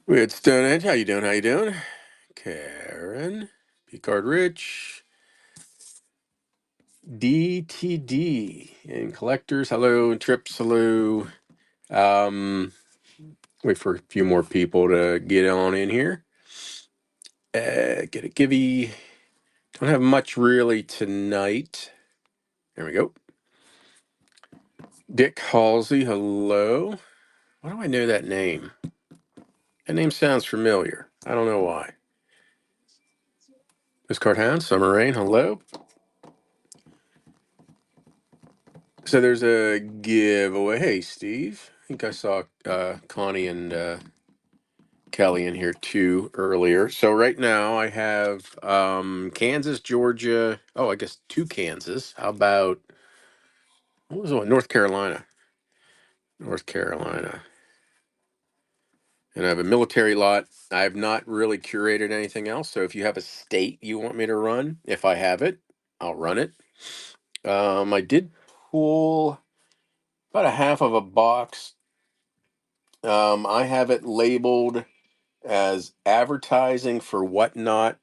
With Stonehenge, how you doing? How you doing? Karen, P-Card Rich, DTD, and collectors, hello, and trips, hello. Um, Wait for a few more people to get on in here. Get a givey. Don't have much really tonight. There we go. Dick Halsey, hello. Why do I know that name? That name sounds familiar. I don't know why. Postcard Hound, Summer Rain, hello. So there's a giveaway. Hey, Steve. I think I saw Connie and Kelly in here too earlier. So right now I have Kansas, Georgia. Oh, I guess two Kansas. How about what was the one? North Carolina. North Carolina. And I have a military lot. I have not really curated anything else. So if you have a state you want me to run, if I have it, I'll run it. I did pull about a half of a box. I have it labeled as advertising for whatnot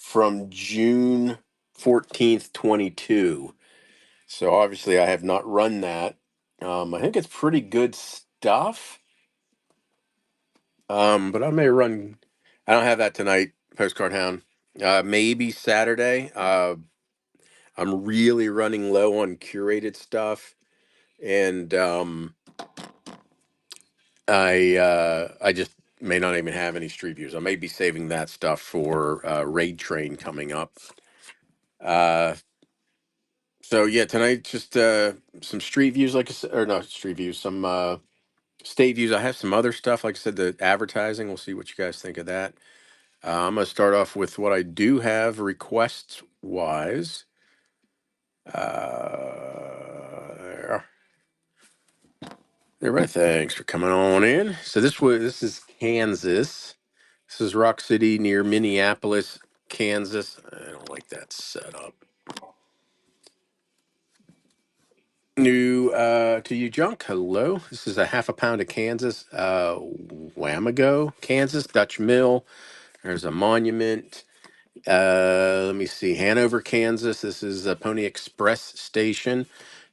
from June 14th, 22. So obviously I have not run that. I think it's pretty good stuff. But I may run, I don't have that tonight, Postcard Hound. Maybe Saturday. I'm really running low on curated stuff. And I just may not even have any street views. I may be saving that stuff for Raid Train coming up. Uh, so yeah, tonight just some street views, like I said, or not street views, some state views. I have some other stuff, like I said, the advertising. We'll see what you guys think of that. I'm gonna start off with what I do have requests wise. There. Everybody, thanks for coming on in. So this is Kansas. This is Rock City near Minneapolis, Kansas. I don't like that setup. New to you, Junk. Hello. This is a half a pound of Kansas. Wamago, Kansas, Dutch Mill. There's a monument. Let me see. Hanover, Kansas. This is a Pony Express station.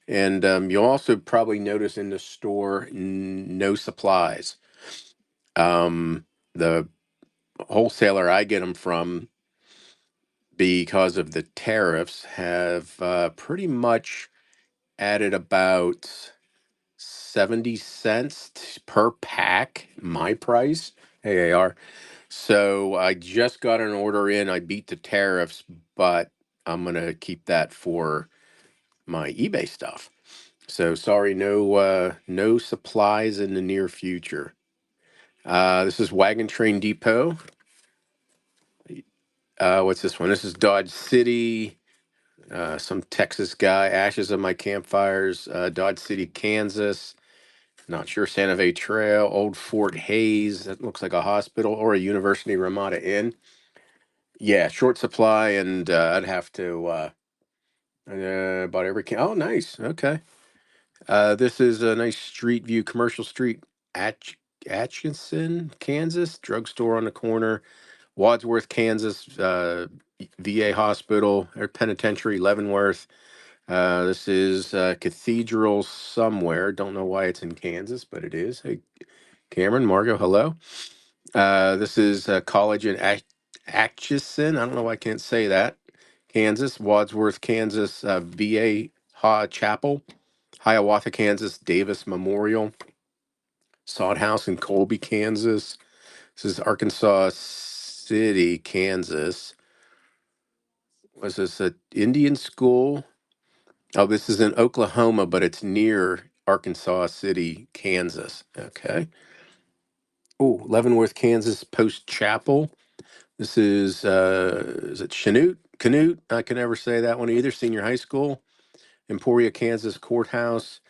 And you'll also probably notice in the store no supplies. The wholesaler I get them from, because of the tariffs, have pretty much added about 70 cents per pack, my price. Hey, AR. So I just got an order in. I beat the tariffs, but I'm going to keep that for my eBay stuff. So sorry, no supplies in the near future. This is Wagon Train Depot. What's this one? This is Dodge City. Some Texas guy. Ashes of my campfires. Dodge City, Kansas. Not sure. Santa Fe Trail. Old Fort Hayes. That looks like a hospital or a University Ramada Inn. Yeah, short supply, and I'd have to about every can. Oh, nice. Okay. This is a nice street view, commercial street, Atchison, Kansas. Drugstore on the corner. Wadsworth, Kansas. VA hospital or penitentiary, Leavenworth. This is Cathedral somewhere. Don't know why it's in Kansas, but it is. Hey, Cameron, Margot, hello. This is college in Atchison. I don't know why I can't say that. Kansas, Wadsworth, Kansas, VA Chapel, Hiawatha, Kansas, Davis Memorial, Sod House in Colby, Kansas. This is Arkansas City, Kansas. Was this an Indian school? Oh, this is in Oklahoma, but it's near Arkansas City, Kansas. Okay. Oh, Leavenworth, Kansas, Post Chapel. This is it Chanute? Canute? I can never say that one either. Senior high school. Emporia, Kansas Courthouse.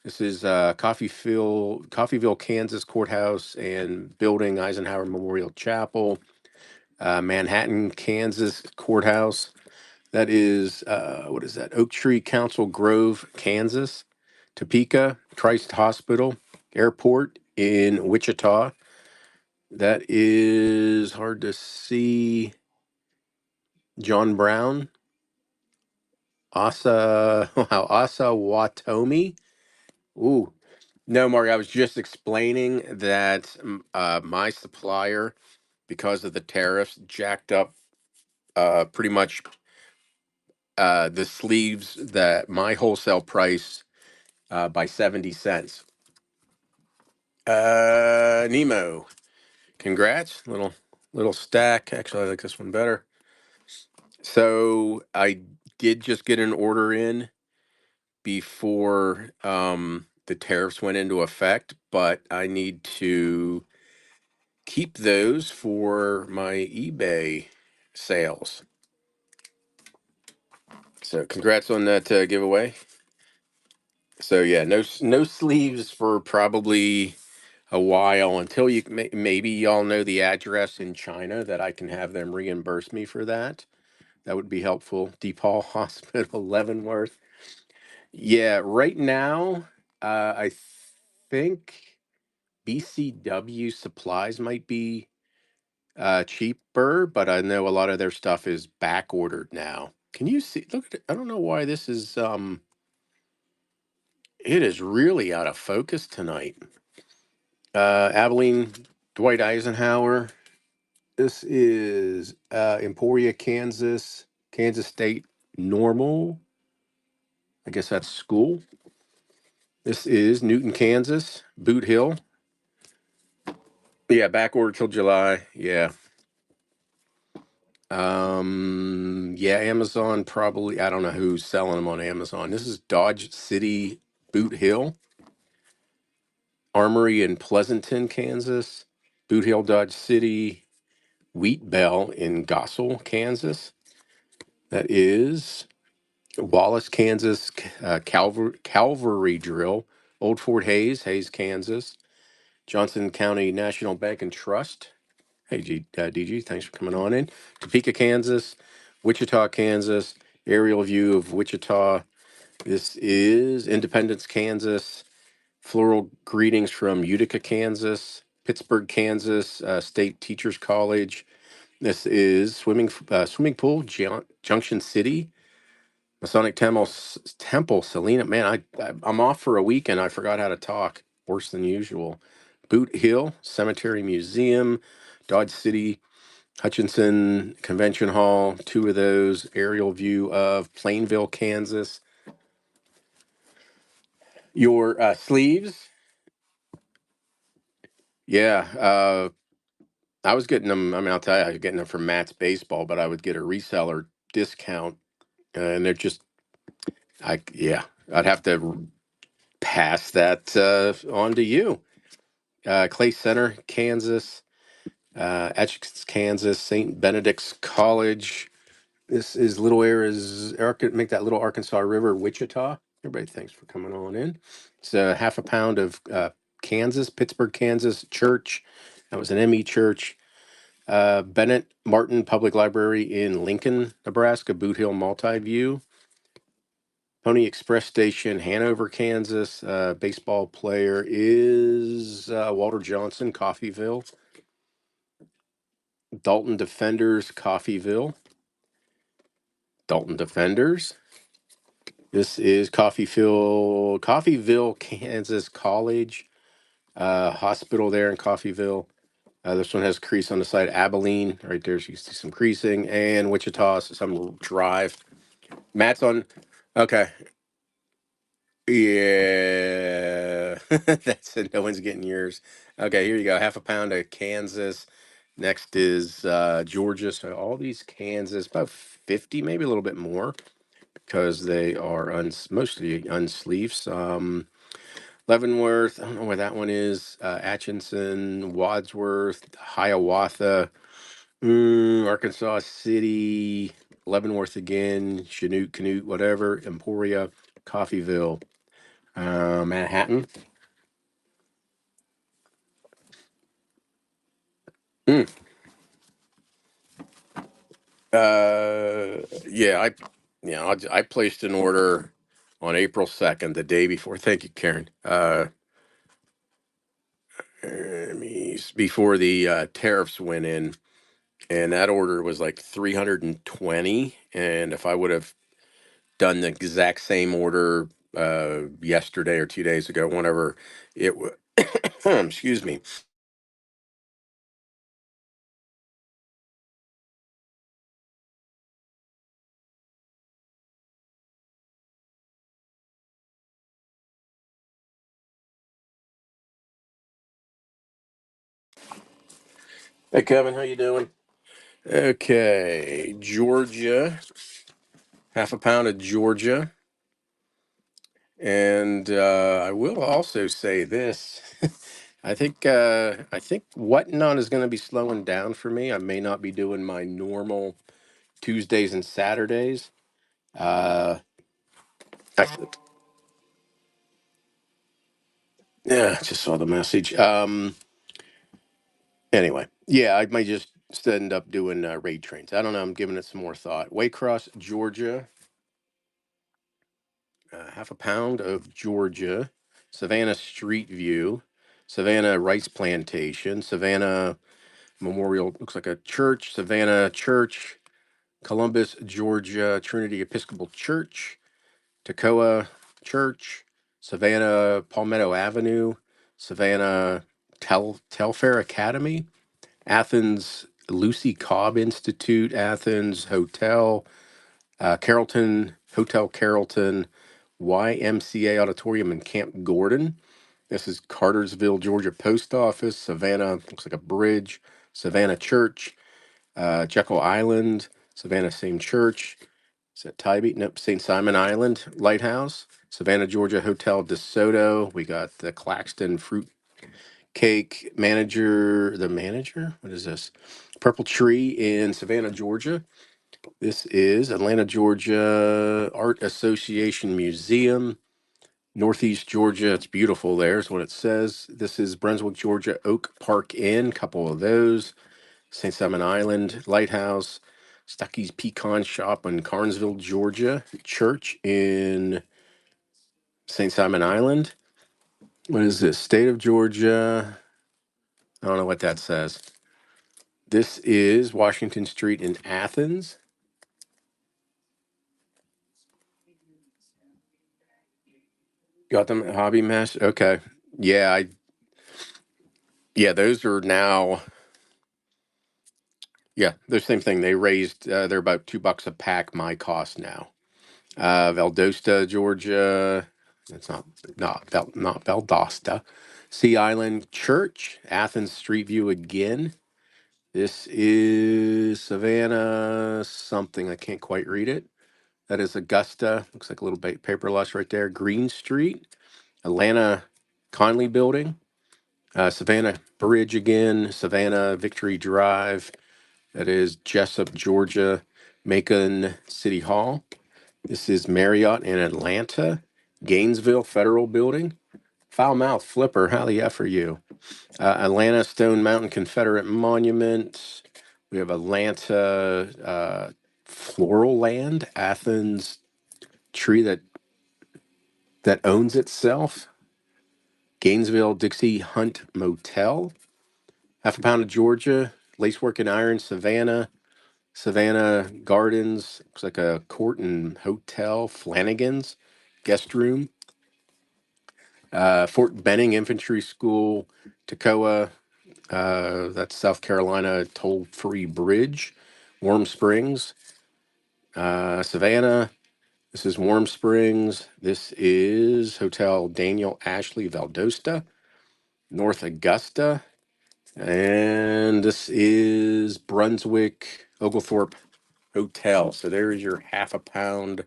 This is Coffeyville, Kansas Courthouse and building, Eisenhower Memorial Chapel. Manhattan, Kansas Courthouse. That is, what is that? Oak Tree Council Grove, Kansas. Topeka, Christ Hospital, Airport in Wichita. That is hard to see. John Brown, wow, Asa Watomi. Ooh, no, Mark, I was just explaining that my supplier, because of the tariffs, jacked up pretty much the sleeves that my wholesale price by 70 cents. Nemo, congrats. Little stack. Actually, I like this one better. So I did just get an order in before the tariffs went into effect, but I need to keep those for my eBay sales. So congrats on that giveaway. So yeah, no sleeves for probably a while until maybe y'all know the address in China that I can have them reimburse me for that. That would be helpful. DePaul Hospital, Leavenworth. Yeah, right now, I think BCW supplies might be cheaper, but I know a lot of their stuff is back ordered now. Can you see? Look at it. I don't know why this is. It is really out of focus tonight. Abilene, Dwight Eisenhower. This is Emporia, Kansas, Kansas State Normal. I guess that's school. This is Newton, Kansas, Boot Hill. Yeah, back order till July. Yeah. Yeah, Amazon probably. I don't know who's selling them on Amazon. This is Dodge City, Boot Hill, Armory in Pleasanton, Kansas, Boot Hill, Dodge City, Wheat Bell in Gossel, Kansas. That is Wallace, Kansas, Calvary Drill, Old Fort Hays, Hays, Kansas, Johnson County National Bank and Trust. Hey, DG, thanks for coming on in. Topeka, Kansas, Wichita, Kansas, aerial view of Wichita. This is Independence, Kansas. Floral greetings from Utica, Kansas. Pittsburgh, Kansas, State Teachers College. This is swimming pool, Junction City. Masonic Temple, Selena. Man, I'm off for a week and I forgot how to talk. Worse than usual. Boot Hill Cemetery Museum, Dodge City, Hutchinson Convention Hall. Two of those. Aerial view of Plainville, Kansas. Your sleeves, yeah. I was getting them. I mean, I'll tell you, I was getting them from Matt's Baseball, but I would get a reseller discount, and they're just, yeah, I'd have to pass that on to you. Clay Center, Kansas, Etchix, Kansas, St. Benedict's College. This is make that little Arkansas River, Wichita. Everybody, thanks for coming on in. It's a half a pound of Kansas, Pittsburgh, Kansas church. That was an ME church. Bennett Martin Public Library in Lincoln, Nebraska, Boot Hill Multi-View. Pony Express Station, Hanover, Kansas. Baseball player is Walter Johnson, Coffeyville. Dalton Defenders, Coffeyville. Dalton Defenders. This is Coffeyville, Kansas College Hospital there in Coffeyville. This one has crease on the side. Abilene, right there. So you see some creasing. And Wichita, some drive. Matt's on. Okay. Yeah. That's it. No one's getting yours. Okay, here you go. Half a pound of Kansas. Next is Georgia. So all these Kansas, about 50, maybe a little bit more, because they are mostly unsleeves. Leavenworth, I don't know where that one is. Atchison, Wadsworth, Hiawatha, Arkansas City, Leavenworth again, Chanute, Canute, whatever, Emporia, Coffeyville, Manhattan. Mm. Yeah, I placed an order on April 2nd, the day before. Thank you, Karen. before the tariffs went in, and that order was like 320. And if I would have done the exact same order yesterday or 2 days ago, whenever it was, excuse me. Hey Kevin, how you doing? Okay, Georgia, half a pound of Georgia, and I will also say this. I think Whatnot is going to be slowing down for me. I may not be doing my normal Tuesdays and Saturdays. Uh, I, yeah, just saw the message. Anyway, yeah, I might just end up doing raid trains. I don't know. I'm giving it some more thought. Waycross, Georgia, half a pound of Georgia. Savannah Street View, Savannah Rice Plantation, Savannah Memorial, looks like a church, Savannah Church, Columbus, Georgia, Trinity Episcopal Church, Toccoa Church, Savannah Palmetto Avenue, Savannah Telfair Academy, Athens Lucy Cobb Institute, Athens Hotel, Carrollton Hotel Carrollton, YMCA Auditorium in Camp Gordon. This is Cartersville, Georgia Post Office, Savannah, looks like a bridge, Savannah Church, Jekyll Island, Savannah Same Church. Is that Tybee? Nope, St. Simon Island Lighthouse, Savannah, Georgia Hotel DeSoto. We got the Claxton Fruit Cake Manager, the manager? What is this? Purple Tree in Savannah, Georgia. This is Atlanta, Georgia Art Association Museum. Northeast Georgia, it's beautiful there, is what it says. This is Brunswick, Georgia Oak Park Inn, couple of those. St. Simon Island Lighthouse, Stuckey's Pecan Shop in Carnesville, Georgia. Church in St. Simon Island. What is this? State of Georgia. I don't know what that says. This is Washington Street in Athens. Got them at Hobby Master. Okay. Yeah, those are now, yeah, they're the same thing. They raised they're about $2 a pack, my cost now. Valdosta, Georgia. That's not Valdosta. Sea Island Church, Athens Street View again. This is Savannah something. I can't quite read it. That is Augusta. Looks like a little paper loss right there. Green Street, Atlanta Conley Building, Savannah Bridge again, Savannah Victory Drive. That is Jessup, Georgia, Macon City Hall. This is Marriott in Atlanta, Gainesville Federal Building. Foul Mouth Flipper, how the F are you? Atlanta Stone Mountain Confederate Monument. We have Atlanta Floral Land, Athens Tree that owns itself. Gainesville Dixie Hunt Motel. Half a pound of Georgia, Lacework and Iron, Savannah. Savannah Gardens, looks like a court and hotel. Flanagan's guest room. Fort Benning Infantry School, Toccoa, that's South Carolina toll-free bridge. Warm Springs, Savannah. This is Warm Springs. This is Hotel Daniel Ashley Valdosta, North Augusta. And this is Brunswick Oglethorpe Hotel. So there is your half a pound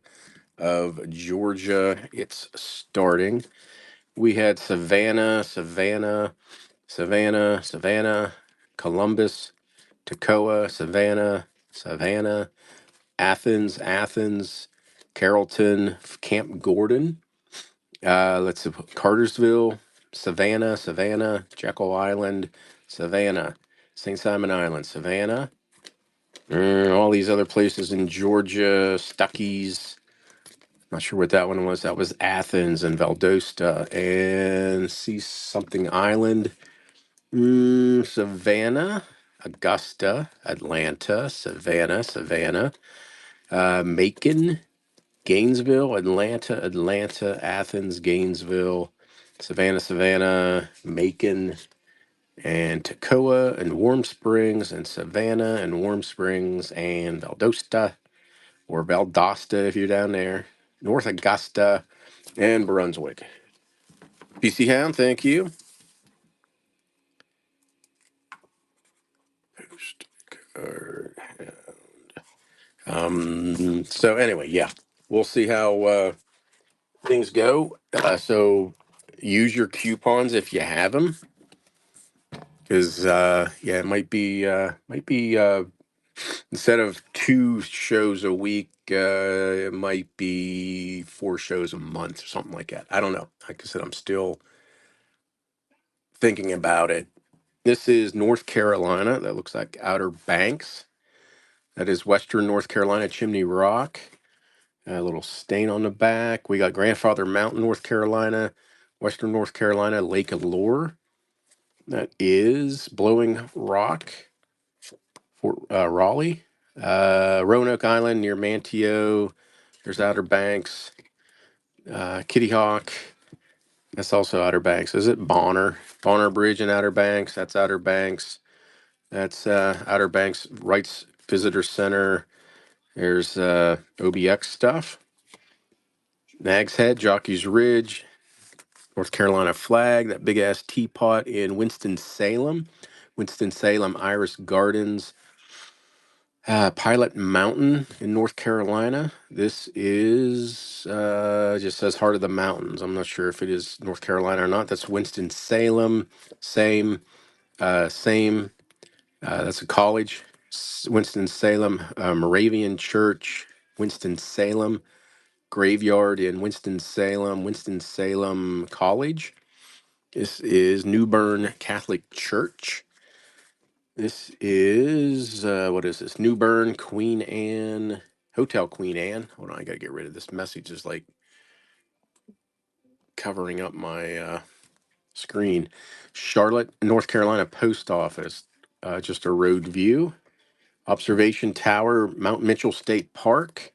of Georgia. It's starting. We had Savannah, Columbus, Toccoa, Savannah, Athens, Carrollton, Camp Gordon. Let's see, Cartersville, Savannah, Jekyll Island, Savannah, St. Simon Island, Savannah. All these other places in Georgia, Stuckey's. Not sure what that one was. That was Athens and Valdosta and see something Island. Savannah, Augusta, Atlanta, Savannah, Macon, Gainesville, Atlanta, Athens, Gainesville, Savannah, Macon, and Toccoa, and Warm Springs, and Savannah, and Warm Springs, and Valdosta, or Valdosta if you're down there, North Augusta, and Brunswick. PC Hound, thank you. Postcard. So anyway, yeah, we'll see how things go. So use your coupons if you have them, because yeah, it might be instead of 2 shows a week, it might be 4 shows a month or something like that. I don't know. Like I said, I'm still thinking about it. This is North Carolina. That looks like Outer Banks. That is Western North Carolina, Chimney Rock. A little stain on the back. We got Grandfather Mountain, North Carolina, Western North Carolina, Lake Allure. That is Blowing Rock, Fort Raleigh. Roanoke Island near Manteo. There's Outer Banks. Kitty Hawk. That's also Outer Banks. Is it Bonner? Bonner Bridge in Outer Banks. That's Outer Banks. That's Outer Banks Rights Visitor Center. There's OBX stuff. Nag's Head, Jockey's Ridge, North Carolina flag, that big ass teapot in Winston-Salem. Winston-Salem Iris Gardens. Pilot Mountain in North Carolina. This is just says Heart of the Mountains. I'm not sure if it is North Carolina or not. That's Winston-Salem. Same, same. That's a college. Winston-Salem Moravian Church. Winston-Salem Graveyard in Winston-Salem. Winston-Salem College. This is New Bern Catholic Church. This is, what is this? New Bern Queen Anne, Hotel Queen Anne. Hold on, I gotta get rid of this message. Is like covering up my screen. Charlotte, North Carolina Post Office. Just a road view. Observation Tower, Mount Mitchell State Park.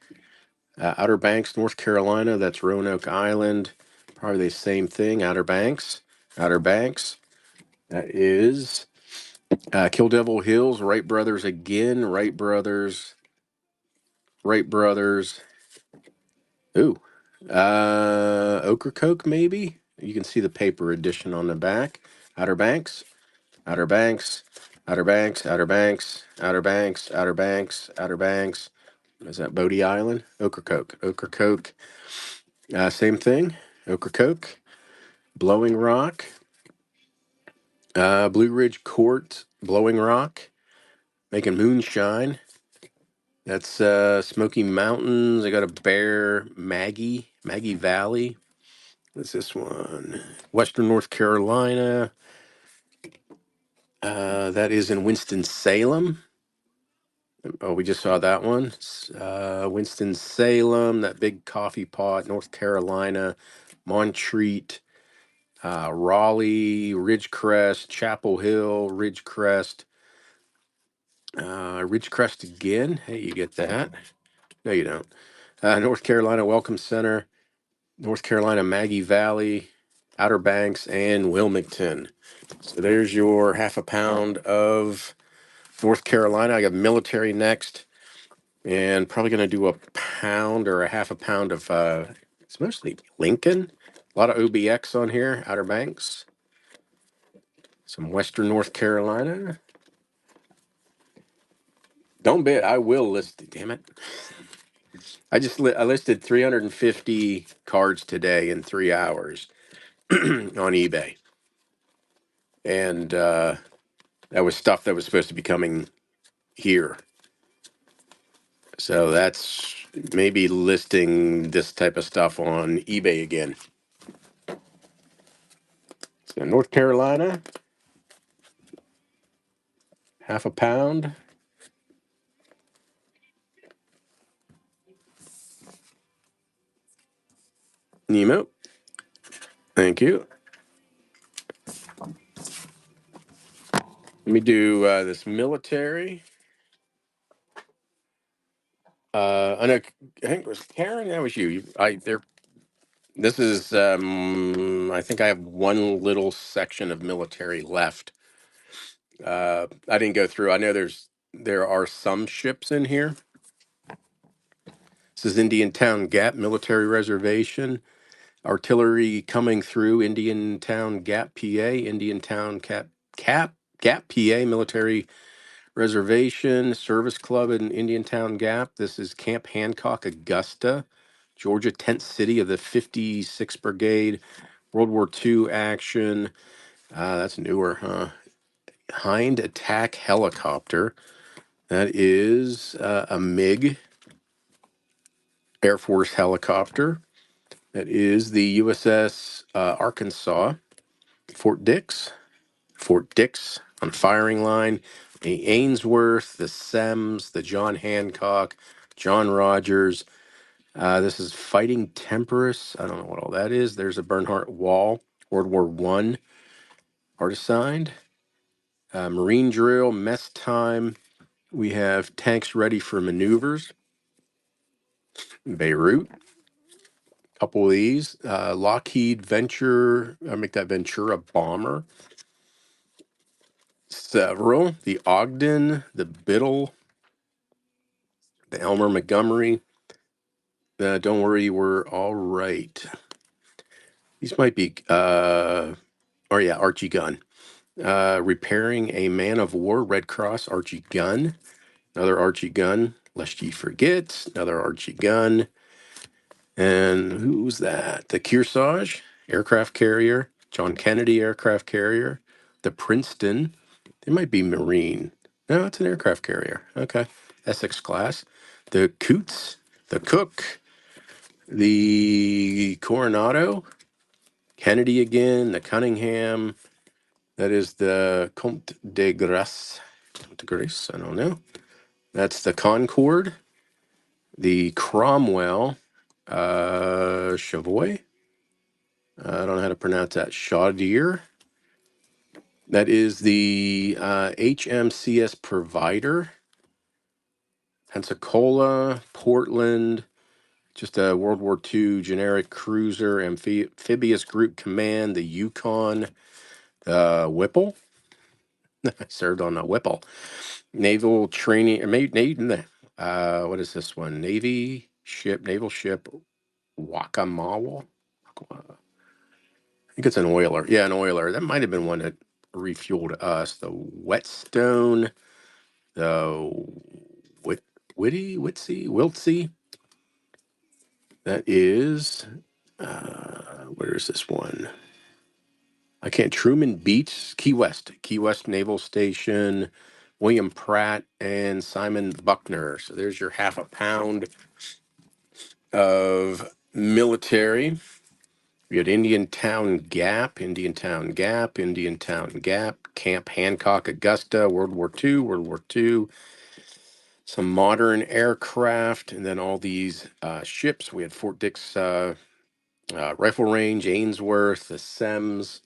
Outer Banks, North Carolina. That's Roanoke Island. Probably the same thing. Outer Banks. Outer Banks. That is Kill Devil Hills, Wright Brothers again, Wright Brothers, Wright Brothers. Ooh, Ocracoke maybe. You can see the paper edition on the back. Outer Banks, Outer Banks, Outer Banks, Outer Banks, Outer Banks, Outer Banks, Outer Banks. Is that Bodie Island? Ocracoke, Ocracoke. Same thing. Ocracoke, Blowing Rock, Blue Ridge Court, Blowing Rock, making moonshine. That's Smoky Mountains. I got a bear, Maggie Valley. What's this one? Western North Carolina. That is in Winston-Salem. Oh, we just saw that one. Winston-Salem, that big coffee pot, North Carolina, Montreat, Raleigh, Ridgecrest, Chapel Hill, Ridgecrest again. Hey, you get that. No, you don't. North Carolina Welcome Center. North Carolina, Maggie Valley, Outer Banks, and Wilmington. So there's your half a pound of North Carolina. I got military next, and probably going to do a pound or a half a pound of, it's mostly Lincoln. A lot of OBX on here, Outer Banks. Some Western North Carolina. Don't bet I will list it, damn it. I listed 350 cards today in 3 hours on eBay. And that was stuff that was supposed to be coming here. So that's maybe listing this type of stuff on eBay again. So North Carolina, half a pound. Nemo, thank you. Let me do this military. I know. I think it was Karen. That was you. I there. This is. I think I have one little section of military left. I didn't go through. I know there are some ships in here. This is Indian Town Gap Military Reservation. Artillery coming through Indian Town Gap, PA. Indian Town Gap, PA Military Reservation, Service Club in Indiantown Gap. This is Camp Hancock, Augusta, Georgia, tent city of the 56th Brigade, World War II action. That's newer, huh? Hind attack helicopter. That is a MiG Air Force helicopter. That is the USS Arkansas, Fort Dix. Fort Dix on firing line, the Ainsworth, the Sems, the John Hancock, John Rogers. This is Fighting Temperance. I don't know what all that is. There's a Bernhardt Wall, World War One, art assigned. Marine drill, mess time. We have tanks ready for maneuvers. Beirut, couple of these. Lockheed Venture, I make that Ventura bomber. Several. The Ogden, the Biddle, the Elmer Montgomery. Don't worry, we're all right. These might be, oh yeah, Archie Gun. Repairing a man of war, Red Cross, Archie Gun. Another Archie Gun, lest ye forget. Another Archie Gun. And who's that? The Kearsarge aircraft carrier, John Kennedy aircraft carrier. The Princeton, it might be Marine. No, it's an aircraft carrier. Okay. Essex class. The Coots, the Cook, the Coronado, Kennedy again, the Cunningham. That is the Comte de Grace. De Grace, I don't know. That's the Concorde, the Cromwell, Chavoy. I don't know how to pronounce that. Chaudier. That is the HMCS Provider, Pensacola, Portland. Just a World War II generic cruiser, amphibious group command, the Yukon, Whipple. I served on a Whipple. Naval training, or what is this one? Naval ship, Wakamawa. I think it's an oiler. Yeah, an oiler. That might have been one that refueled us. The Whetstone, the Wiltsey. That is, where is this one? I can't. Truman Beach, Key West Naval Station, William Pratt, and Simon Buckner. So there's your half a pound of military. We had Indian Town Gap, Camp Hancock, Augusta, World War II, some modern aircraft, and then all these ships. We had Fort Dix Rifle Range, Ainsworth, the Sems,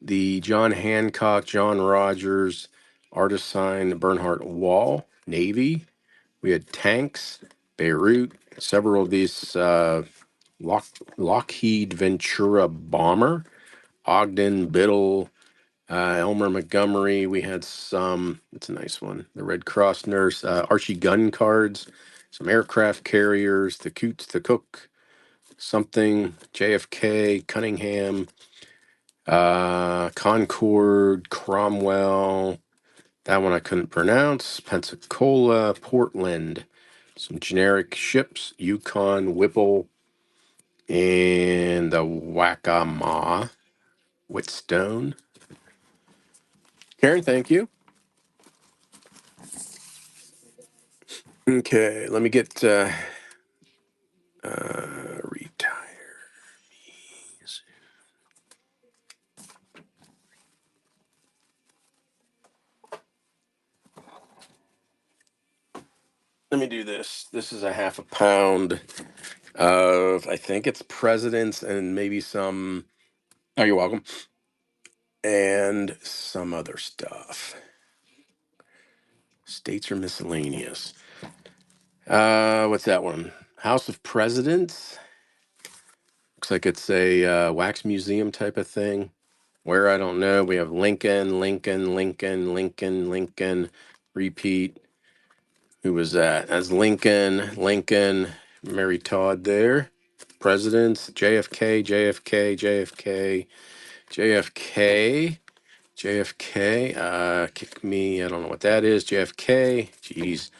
the John Hancock, John Rogers, Artisan, Bernhardt Wall, Navy. We had tanks, Beirut, several of these Lockheed Ventura bomber, Ogden, Biddle, Elmer Montgomery. We had some, it's a nice one, the Red Cross nurse, Archie gun cards, some aircraft carriers, the Coots, the Cook, something, JFK, Cunningham, Concord, Cromwell. That one I couldn't pronounce. Pensacola, Portland. Some generic ships, Yukon, Whipple, and the Waccamaw, Whitstone. Karen, thank you. Okay, let me get retire. Let me do this. This is a half a pound of, I think it's presidents and maybe some, oh, you're welcome, and some other stuff. States are miscellaneous. What's that one? House of Presidents. Looks like it's a wax museum type of thing. Where I don't know. We have Lincoln, Lincoln, Lincoln, Lincoln, Lincoln. Repeat. Who was that? That's Lincoln, Lincoln, Mary Todd there. Presidents, JFK, JFK, JFK, JFK, JFK. Kick me. I don't know what that is. JFK. Jeez.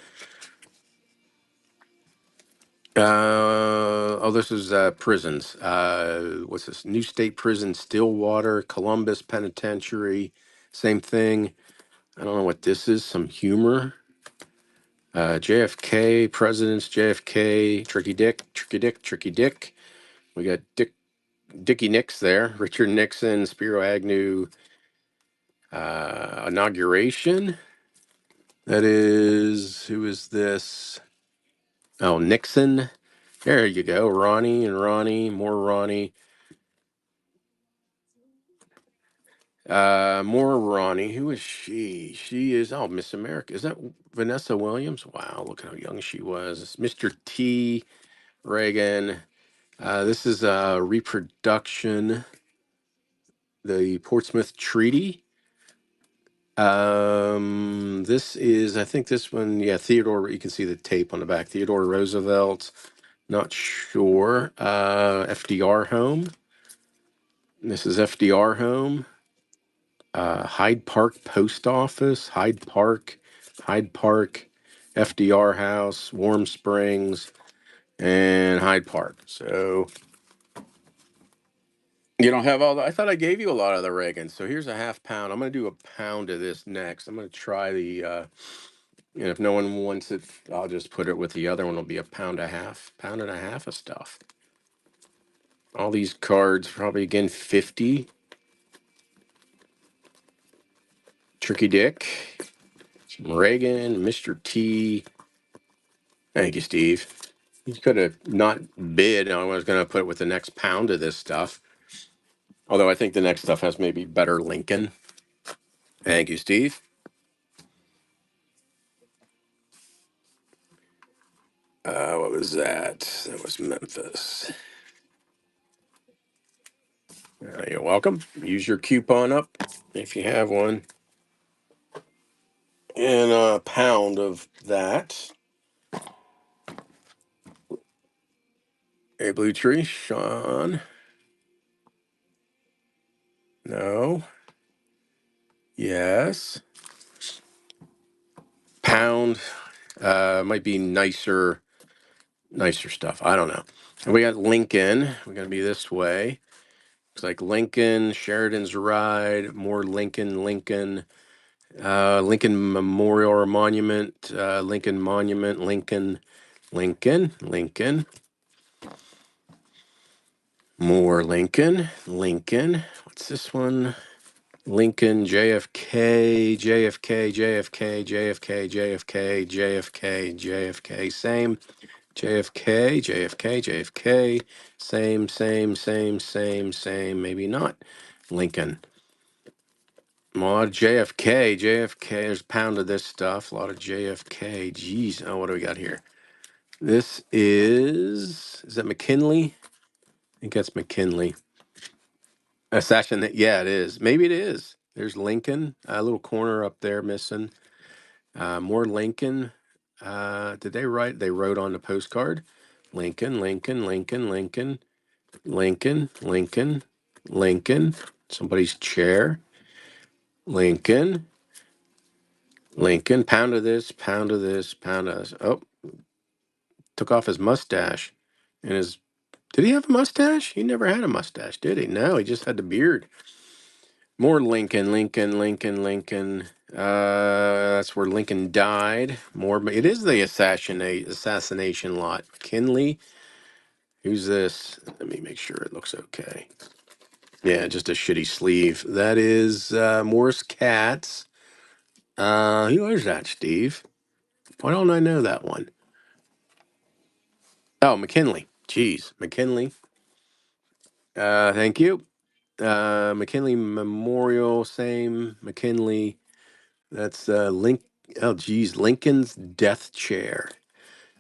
Oh, this is prisons. What's this? New State Prison, Stillwater, Columbus Penitentiary. Same thing. I don't know what this is. Some humor. JFK, Presidents, JFK, Tricky Dick, Tricky Dick, Tricky Dick. We got Dickie Nix there, Richard Nixon, Spiro Agnew, inauguration. That is, who is this? Oh, Nixon. There you go. Ronnie and Ronnie, more Ronnie. More Ronnie. Who is she? She is, oh, Miss America. Is that Vanessa Williams? Wow, look how young she was. Mr. T. Reagan. This is a reproduction, the Portsmouth Treaty. This is, I think this one, yeah, Theodore, you can see the tape on the back. Theodore Roosevelt, not sure. FDR home. This is FDR home. Hyde Park Post Office, Hyde Park, FDR House, Warm Springs, and Hyde Park. So you don't have all the, I thought I gave you a lot of the Reagan. So here's a half pound. I'm going to do a pound of this next. I'm going to try the, and if no one wants it, I'll just put it with the other one. It'll be a pound and a half of stuff. All these cards, probably again, 50. Tricky Dick, some Reagan, Mr. T. Thank you, Steve. You could have not bid. I was going to put it with the next pound of this stuff. Although I think the next stuff has maybe better Lincoln. Thank you, Steve. What was that? That was Memphis. You're welcome. Use your coupon up if you have one. And a pound of that. A blue tree, Sean. No. Yes. Pound. Might be nicer stuff. I don't know. And we got Lincoln. We're gonna be this way. Looks like Lincoln, Sheridan's Ride, more Lincoln, Lincoln Memorial or Monument, Lincoln Monument, Lincoln, more Lincoln. What's this one? Lincoln, JFK, same. JFK, same, maybe not. Lincoln. A lot of JFK, there's a pound of this stuff, a lot of JFK. Geez, oh, what do we got here? This is that McKinley? I think that's McKinley. Assassinate, yeah, it is. Maybe it is. There's Lincoln, a little corner up there missing. More Lincoln. Did they write? They wrote on the postcard. Lincoln. Somebody's chair. Lincoln. Pound of this, pound of this, pound of this. Oh, took off his mustache. And his, did he have a mustache? He never had a mustache, did he? No, he just had the beard. More Lincoln. That's where Lincoln died. More, but it is the assassination lot. McKinley. Who's this? Let me make sure it looks okay. Yeah, just a shitty sleeve. That is Morris Katz. Who is that, Steve? Why don't I know that one? Oh, McKinley. Jeez, McKinley. Thank you. McKinley Memorial, same. McKinley. That's Oh, geez, Lincoln's death chair.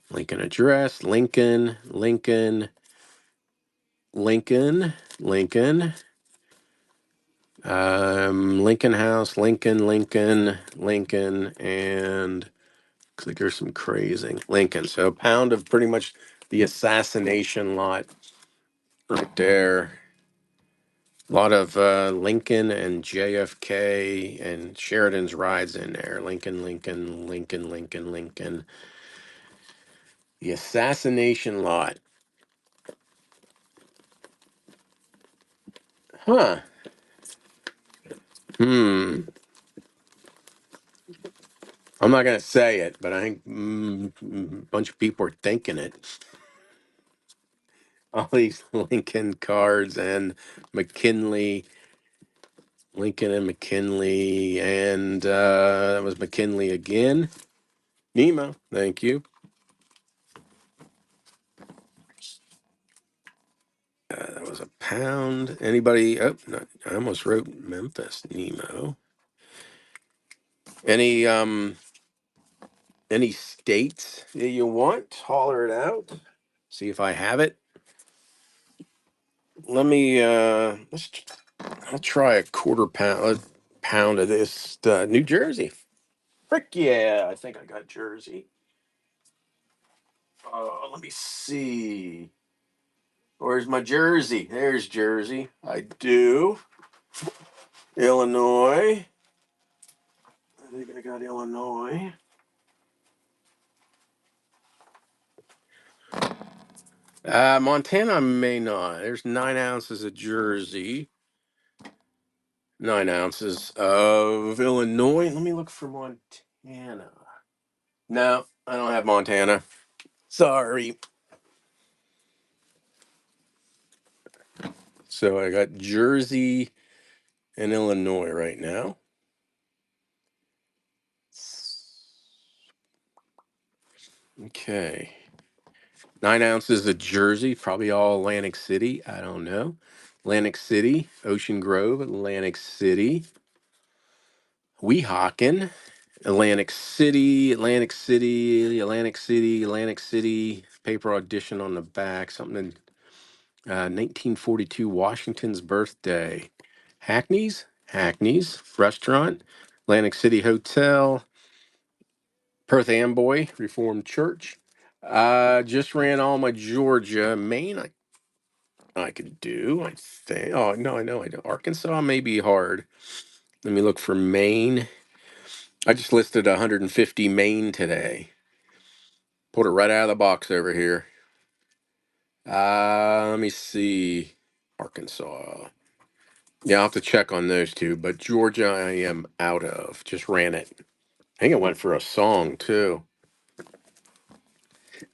Lincoln address, Lincoln, Lincoln, Lincoln, Lincoln, Lincoln House, Lincoln, Lincoln, Lincoln, and looks like there's some crazing. Lincoln. So a pound of pretty much the assassination lot right there. A lot of Lincoln and JFK and Sheridan's rides in there. Lincoln, Lincoln, Lincoln, Lincoln, Lincoln. The assassination lot. Huh. Hmm. I'm not going to say it, but I think a bunch of people are thinking it. All these Lincoln cards and McKinley, Lincoln and McKinley, and that was McKinley again. Nemo, thank you. That was a pound. Anybody? Oh, no, I almost wrote Memphis. Nemo. Any any states that you want? Holler it out. See if I have it. Let me. I'll try a pound of this New Jersey. Frick yeah! I think I got Jersey. Let me see. Where's my Jersey? There's Jersey. I do. Illinois. I think I got Illinois. Montana, I may not. There's 9 ounces of Jersey, 9 ounces of Illinois. Let me look for Montana. No, I don't have Montana. Sorry. So I got Jersey and Illinois right now. Okay. 9 ounces of Jersey, probably all Atlantic City. I don't know. Atlantic City, Ocean Grove, Atlantic City, Weehawken, Atlantic City, Atlantic City, Atlantic City, Atlantic City. Paper audition on the back. Something in 1942, Washington's birthday. Hackney's restaurant, Atlantic City Hotel, Perth Amboy Reformed Church. Just ran all my Georgia, Maine. I could do. I think. Oh no, I know. I do. Arkansas may be hard. Let me look for Maine. I just listed 150 Maine today. Pulled it right out of the box over here. Let me see. Arkansas. Yeah, I'll have to check on those two. But Georgia, I am out of. Just ran it. I think it went for a song too.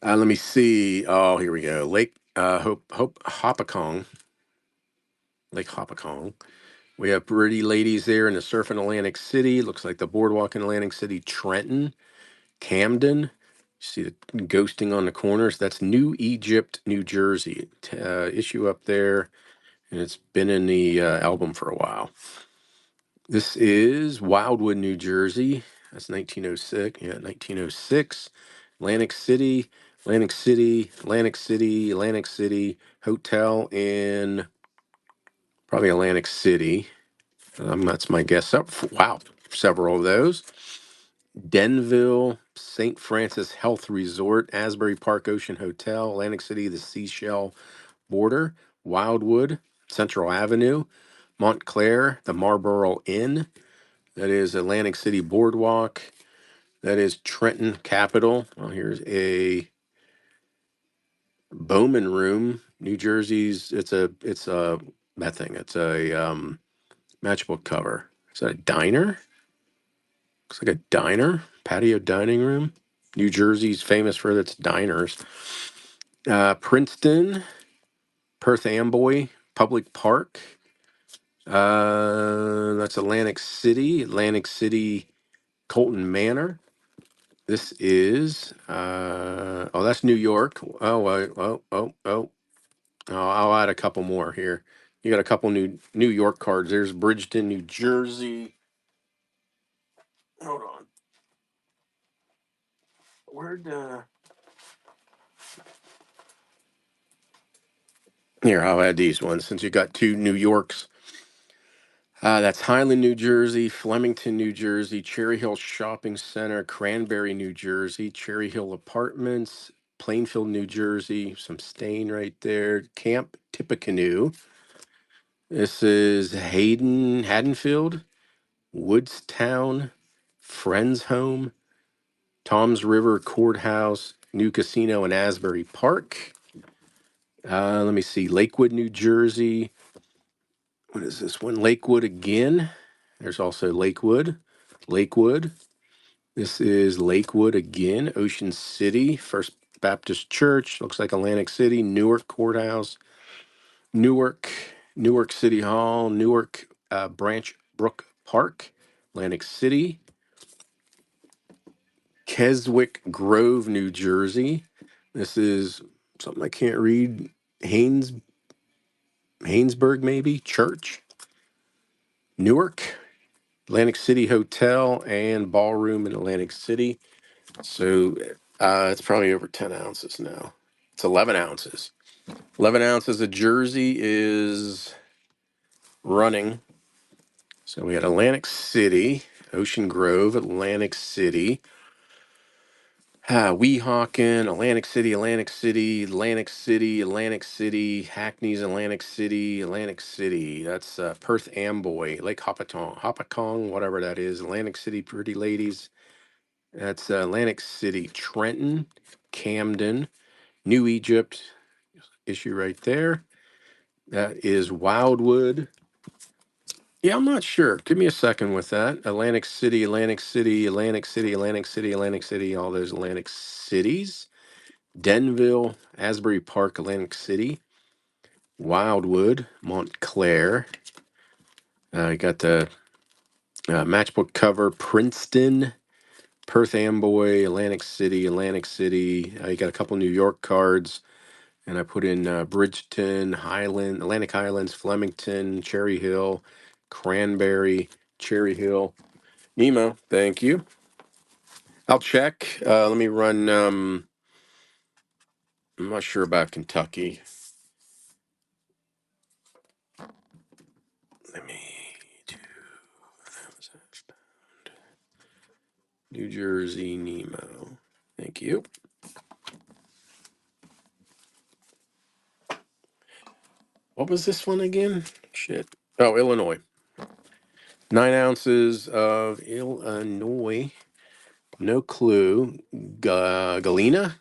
Let me see. Oh, here we go. Lake Hope Hopatcong. Lake Hopatcong. We have pretty ladies there in the surf in Atlantic City. Looks like the boardwalk in Atlantic City, Trenton, Camden. You see the ghosting on the corners. That's New Egypt, New Jersey. Issue up there, and it's been in the album for a while. This is Wildwood, New Jersey. That's 1906. Yeah, 1906. Atlantic City, Atlantic City, Atlantic City, Atlantic City. Hotel in probably Atlantic City. That's my guess. Wow, several of those. Denville, St. Francis Health Resort, Asbury Park Ocean Hotel, Atlantic City, the Seashell Border, Wildwood, Central Avenue, Montclair, the Marlborough Inn. That is Atlantic City Boardwalk. That is Trenton Capitol. Well, here's a Bowman Room, New Jersey's. It's a that thing. It's a matchbook cover. Is that a diner? Looks like a diner, patio dining room. New Jersey's famous for its diners. Princeton, Perth Amboy Public Park. That's Atlantic City. Atlantic City, Colton Manor. This is oh, that's New York. Oh, I'll add a couple more here. You got a couple New York cards. There's Bridgeton, New Jersey. Hold on. Where'd here? I'll add these ones since you got two New Yorks. That's Highland, New Jersey, Flemington, New Jersey, Cherry Hill Shopping Center, Cranberry, New Jersey, Cherry Hill Apartments, Plainfield, New Jersey, some stain right there. Camp Tippecanoe. This is Haddonfield, Woodstown, Friends Home, Tom's River Courthouse, New Casino in Asbury Park. Let me see, Lakewood, New Jersey. What is this one? Lakewood again. There's also Lakewood. This is Lakewood again. Ocean City, First Baptist Church. Looks like Atlantic City. Newark Courthouse. Newark, Newark City Hall. Newark Branch Brook Park. Atlantic City. Keswick Grove, New Jersey. This is something I can't read. Haynesburg, maybe. Church. Newark. Atlantic City Hotel and Ballroom in Atlantic City. So it's probably over 10 ounces now. It's 11 ounces. 11 ounces of Jersey is running. So we had Atlantic City, Ocean Grove, Atlantic City, Weehawken, Atlantic City, Hackney's Atlantic City, Atlantic City. That's Perth Amboy, Lake Hopatcong, whatever that is. Atlantic City, Pretty Ladies. That's Atlantic City, Trenton, Camden, New Egypt. Issue right there. That is Wildwood. Yeah, I'm not sure. Give me a second with that. Atlantic City, Atlantic City, Atlantic City, Atlantic City, Atlantic City, all those Atlantic cities. Denville, Asbury Park, Atlantic City, Wildwood, Montclair. You got the matchbook cover, Princeton, Perth Amboy, Atlantic City, Atlantic City. You got a couple New York cards, and I put in Bridgeton, Highland, Atlantic Highlands, Flemington, Cherry Hill, Cranberry, Cherry Hill. Nemo, thank you. I'll check. Let me run. I'm not sure about Kentucky. Let me do. New Jersey, Nemo. Thank you. What was this one again? Shit. Oh, Illinois. 9 ounces of Illinois. No clue. Galena.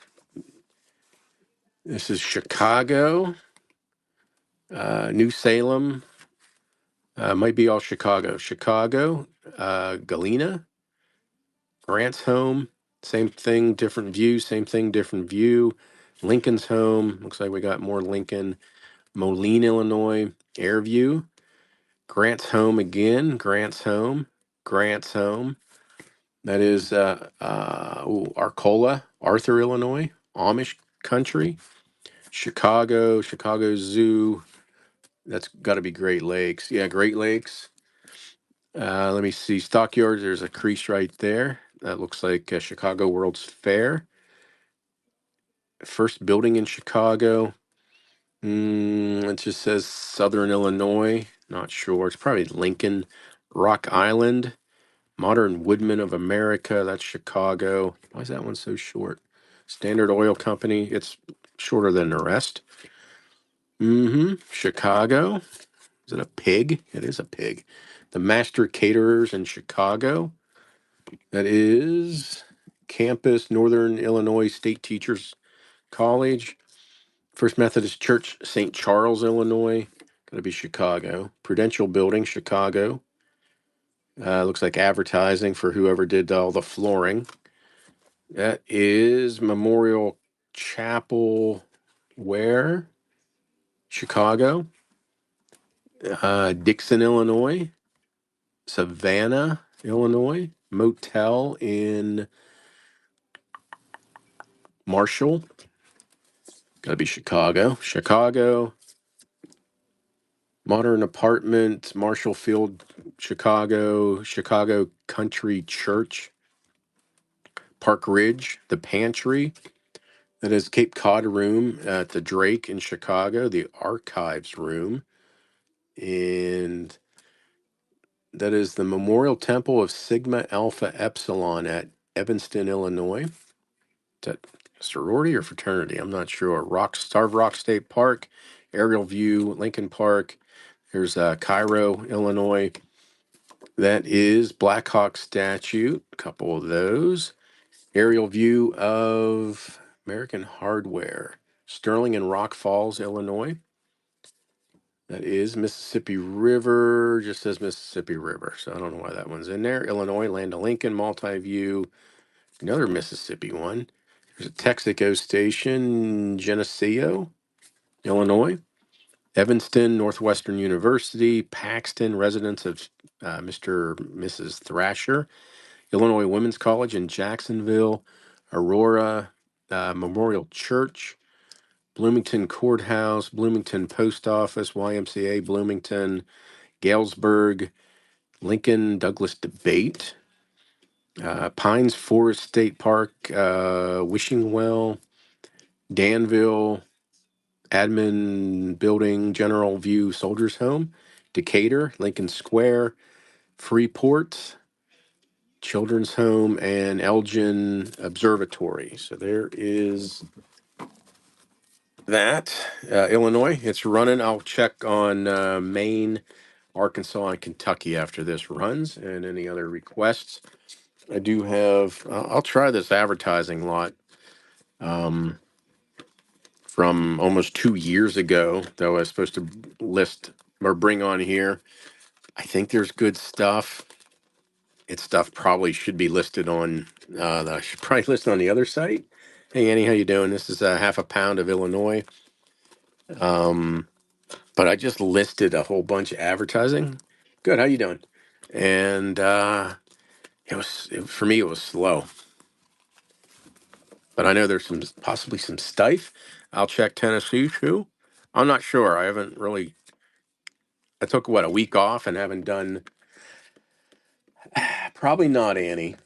This is Chicago. New Salem. Might be all Chicago. Chicago. Galena. Grant's home. Same thing, different view. Same thing, different view. Lincoln's home. Looks like we got more Lincoln. Moline, Illinois. Airview. Grant's home again. Grant's home. Grant's home. That is Arcola, Arthur, Illinois. Amish country. Chicago. Chicago Zoo. That's got to be Great Lakes. Yeah, Great Lakes. Let me see. Stockyards. There's a crease right there. That looks like Chicago World's Fair. First building in Chicago. It just says Southern Illinois. Not sure. It's probably Lincoln. Rock Island. Modern Woodman of America. That's Chicago. Why is that one so short? Standard Oil Company. It's shorter than the rest. Chicago. Is it a pig? It is a pig. The Master Caterers in Chicago. That is Campus, Northern Illinois State Teachers College. First Methodist Church, St. Charles, Illinois. Got to be Chicago. Prudential Building, Chicago. Looks like advertising for whoever did all the flooring. That is Memorial Chapel, where? Chicago. Dixon, Illinois. Savannah, Illinois. Motel in Marshall. Got to be Chicago. Chicago. Modern Apartment, Marshall Field, Chicago. Chicago Country Church. Park Ridge, the Pantry. That is Cape Cod Room at the Drake in Chicago, the Archives Room. And that is the Memorial Temple of Sigma Alpha Epsilon at Evanston, Illinois. Is that sorority or fraternity? I'm not sure. Starved Rock State Park, Aerial View, Lincoln Park. There's Cairo, Illinois. That is Black Hawk statue. A couple of those. Aerial view of American Hardware, Sterling and Rock Falls, Illinois. That is Mississippi River, just says Mississippi River, so I don't know why that one's in there. Illinois, Land of Lincoln, Multi-View, another Mississippi one. There's a Texaco Station, Geneseo, Illinois. Evanston, Northwestern University, Paxton, residence of Mr. and Mrs. Thrasher. Illinois Women's College in Jacksonville, Aurora Memorial Church, Bloomington Courthouse, Bloomington Post Office, YMCA, Bloomington, Galesburg, Lincoln Douglas Debate, Pines Forest State Park, Wishing Well, Danville, Admin Building, General View Soldiers Home, Decatur, Lincoln Square, Freeport, Children's Home, and Elgin Observatory. So there is that. Illinois, it's running. I'll check on Maine, Arkansas, and Kentucky after this runs, and any other requests. I do have, I'll try this advertising lot from almost 2 years ago that I was supposed to list or bring on here. I think there's good stuff. It's stuff probably should be listed on, that I should probably list on the other site. Hey, Annie, how you doing? This is a half a pound of Illinois. But I just listed a whole bunch of advertising. Good, how you doing? And for me, it was slow. But I know there's possibly some Stife. I'll check Tennessee too. I'm not sure. I haven't really. I took a week off and haven't done. Probably not, Annie.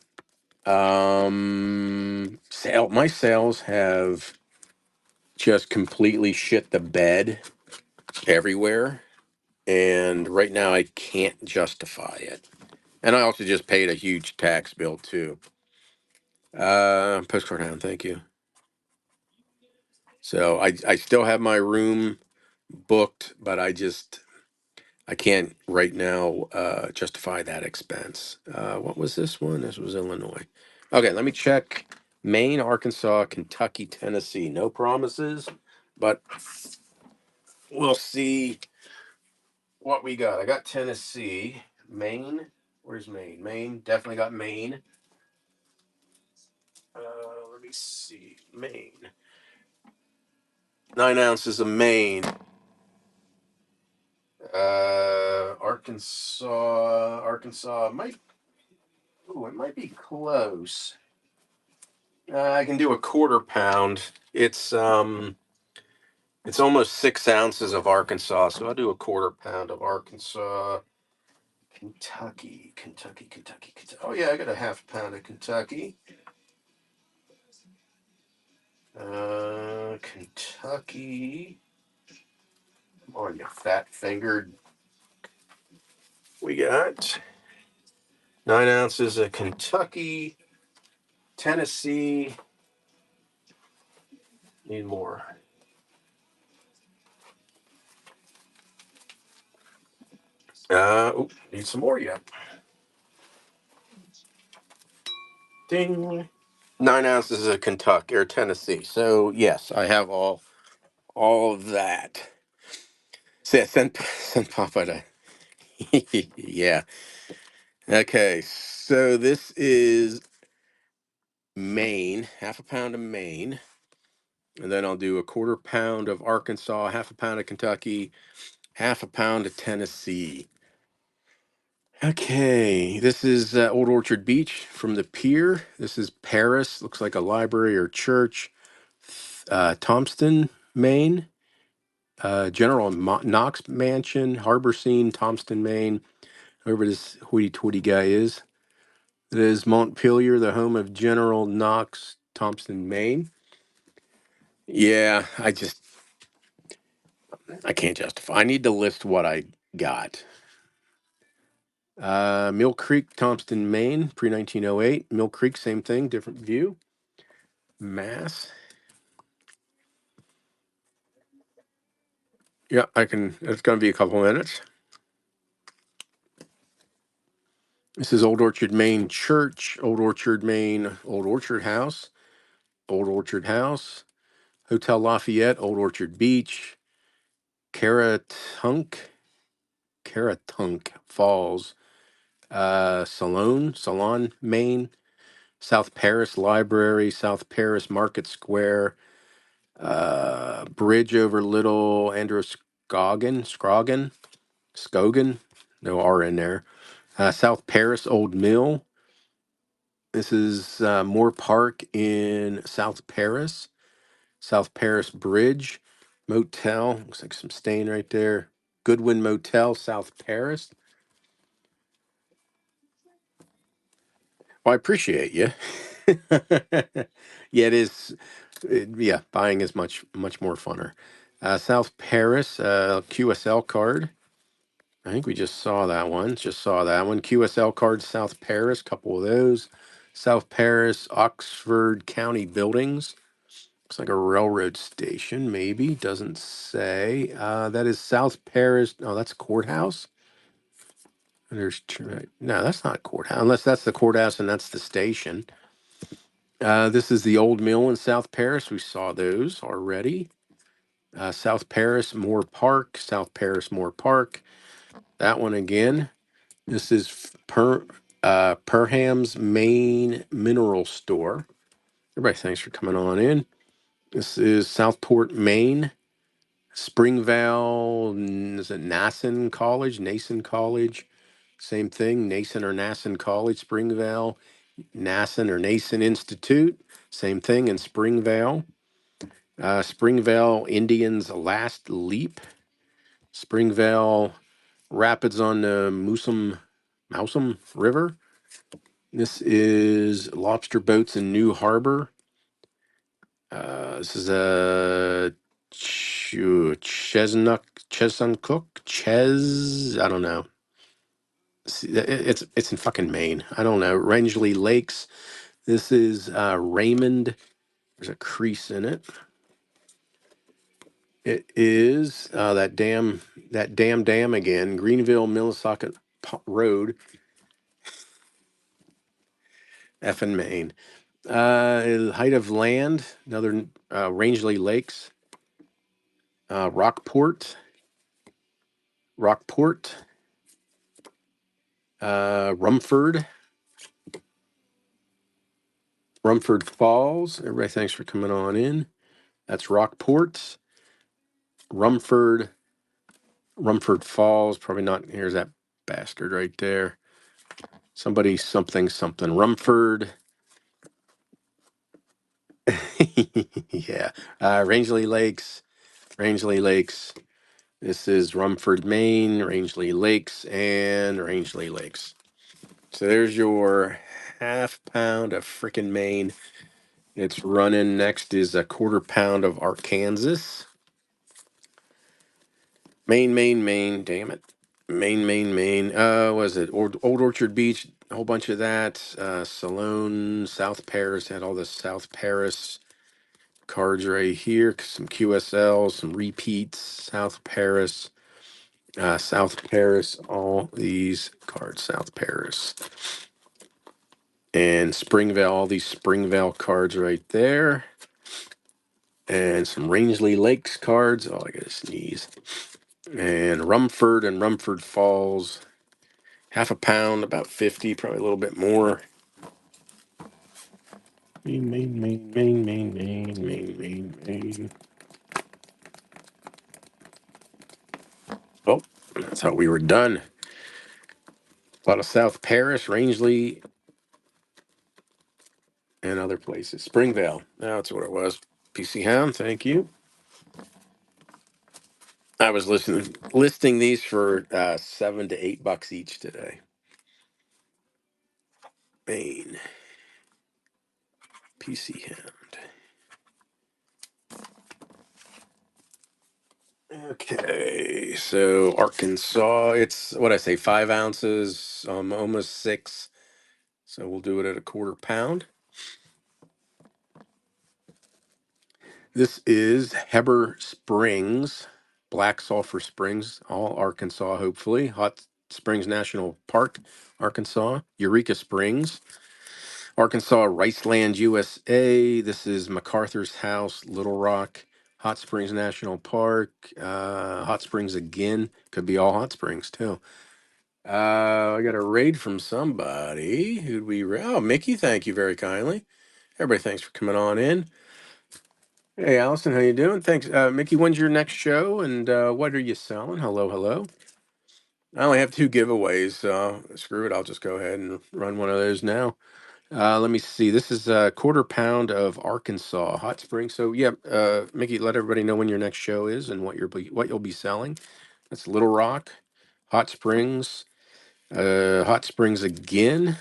My sales have just completely shit the bed everywhere, and right now I can't justify it. And I also just paid a huge tax bill too. Postcard Hound, thank you. So I still have my room booked, but I can't right now justify that expense. What was this one? This was Illinois. Okay, let me check Maine, Arkansas, Kentucky, Tennessee. No promises, but we'll see what we got. I got Tennessee, Maine. Where's Maine? Maine, definitely got Maine. Let me see. Maine. 9 ounces of Maine. Arkansas might. Oh, it might be close. I can do a quarter pound. It's almost 6 ounces of Arkansas, so I'll do a quarter pound of Arkansas. Kentucky. Oh yeah, I got a half pound of Kentucky. Kentucky. Come on, you fat fingered. We got 9 ounces of Kentucky, Tennessee. Need more. Need some more yet. Ding. 9 ounces of Kentucky or Tennessee. So yes, I have all of that. Send Papa to. Yeah. Okay. So this is Maine, half a pound of Maine, and then I'll do a quarter pound of Arkansas, half a pound of Kentucky, half a pound of Tennessee. Okay, this is Old Orchard Beach from the pier. This is Paris. Looks like a library or church. Thompson, Maine. General Knox Mansion, Harbor Scene, Thompson, Maine. Whoever this hoity-toity guy is. It is Montpelier, the home of General Knox Thompson, Maine. Yeah, I can't justify. I need to list what I got. Mill Creek, Thompson, Maine, pre 1908. Mill Creek, same thing, different view. Mass. Yeah, I can. It's going to be a couple minutes. This is Old Orchard, Maine Church, Old Orchard, Maine, Old Orchard House, Old Orchard House, Hotel Lafayette, Old Orchard Beach, Caratunk, Caratunk Falls, Salon, Maine, South Paris Library, South Paris Market Square, Bridge over Little Scogan, no R in there. South Paris Old Mill. This is Moore Park in South Paris. South Paris Bridge Motel. Looks like some stain right there. Goodwin Motel, South Paris. Well, I appreciate you. Yeah, it is. Yeah, buying is much more funner. South Paris QSL card. I think we just saw that one. Just saw that one. QSL card, South Paris. Couple of those. South Paris, Oxford County buildings. Looks like a railroad station, maybe. Doesn't say. That is South Paris. Oh, that's courthouse. There's no, that's not courthouse. Unless that's the courthouse and that's the station. This is the old mill in South Paris. We saw those already. South Paris Moore Park. South Paris Moore Park. That one again. This is Perham's Main Mineral Store. Everybody, thanks for coming on in. This is Southport, Maine. Springvale, is it Nason College? Nason College. Same thing, Nason or Nason College, Springvale. Nason or Nason Institute. Same thing in Springvale. Springvale Indians Last Leap. Springvale Rapids on the Mousam River. This is Lobster Boats in New Harbor. This is a I don't know. It's in fucking Maine. I don't know. Rangeley Lakes. This is Raymond. There's a crease in it. It is that damn dam again. Greenville Millisauket Road, effing Maine. Height of land. Another Rangeley Lakes. Rockport. Rumford. Rumford Falls. Everybody, thanks for coming on in. That's Rockport. Rumford. Rumford Falls. Probably not. Here's that bastard right there. Somebody, something. Rumford. Yeah. Rangeley Lakes. Rangeley Lakes. This is Rumford, Maine. Rangeley Lakes and Rangeley Lakes. So there's your half pound of frickin' Maine. It's running. Next is a quarter pound of Arkansas. Maine. Damn it. Maine. Was it Old Orchard Beach? A whole bunch of that. Salone, South Paris had all the South Paris cards right here. Some QSL, some repeats. South Paris. All these cards. South Paris and Springvale. All these Springvale cards right there. And some Rangeley Lakes cards. Oh, I gotta sneeze. And Rumford Falls. Half a pound, about 50, probably a little bit more. Maine. Oh, I thought we were done. A lot of South Paris, Rangeley, and other places. Springvale. That's what it was. PC Hound, thank you. I was listing these for $7 to $8 each today. Maine. PC Hound. Okay, so Arkansas, it's what I say, 5 ounces, almost 6. So we'll do it at a quarter pound. This is Heber Springs, Black Sulphur Springs, all Arkansas, hopefully. Hot Springs National Park, Arkansas. Eureka Springs, Arkansas. Riceland, USA. This is MacArthur's House, Little Rock. Hot Springs National Park. Hot Springs again. Could be all hot springs, too. I got a raid from somebody. Who'd we? Oh, Mickey, thank you very kindly. Everybody, thanks for coming on in. Hey, Allison, how you doing? Thanks, Mickey. When's your next show, and what are you selling? Hello, hello. I only have 2 giveaways, so screw it. I'll just go ahead and run one of those now. Let me see. This is a quarter pound of Arkansas hot spring. So, yeah, Mickey, let everybody know when your next show is and what you'll be selling. That's Little Rock, Hot Springs, Hot Springs again.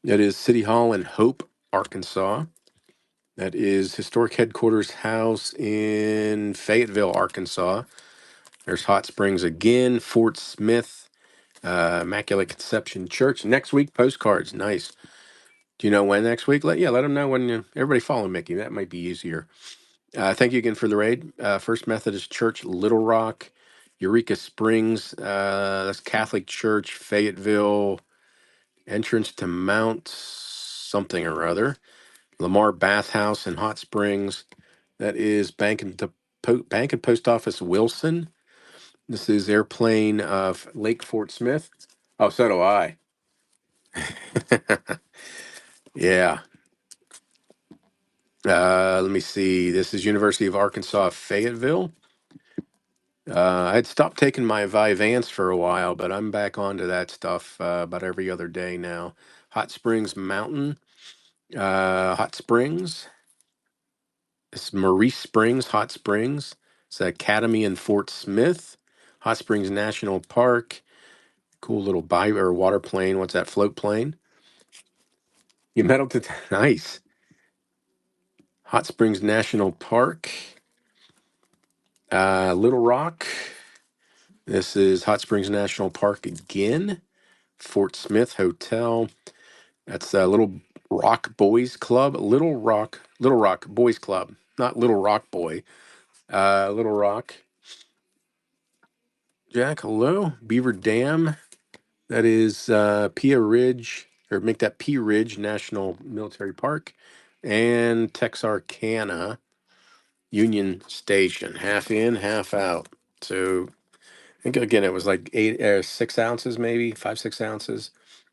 That is City Hall in Hope, Arkansas. That is Historic Headquarters House in Fayetteville, Arkansas. There's Hot Springs again, Fort Smith, Immaculate Conception Church. Next week, postcards. Nice. Do you know when next week? Let them know when. Everybody follow Mickey. That might be easier. Thank you again for the raid. First Methodist Church, Little Rock, Eureka Springs. That's Catholic Church, Fayetteville. Entrance to Mount something or other. Lamar Bathhouse in Hot Springs. That is Bank and Post Office Wilson. This is Airplane of Lake Fort Smith. Oh, so do I. Yeah. Let me see. This is University of Arkansas Fayetteville. I had stopped taking my Vyvanse for a while, but I'm back onto that stuff about every other day now. Hot Springs Mountain. Hot Springs. It's Maurice Springs, Hot Springs. It's the Academy in Fort Smith. Hot Springs National Park. Cool little water plane. What's that? Float plane. You meddled to nice. Hot Springs National Park. Little Rock. This is Hot Springs National Park again. Fort Smith Hotel. That's Little Rock Boys Club. Little Rock Boys Club. Not Little Rock Boy. Little Rock. Jack, hello. Beaver Dam. That is Pia Ridge, or make that Pea Ridge National Military Park. And Texarkana Union Station. Half in, half out. So I think again it was like 6 ounces, maybe 5, 6 ounces.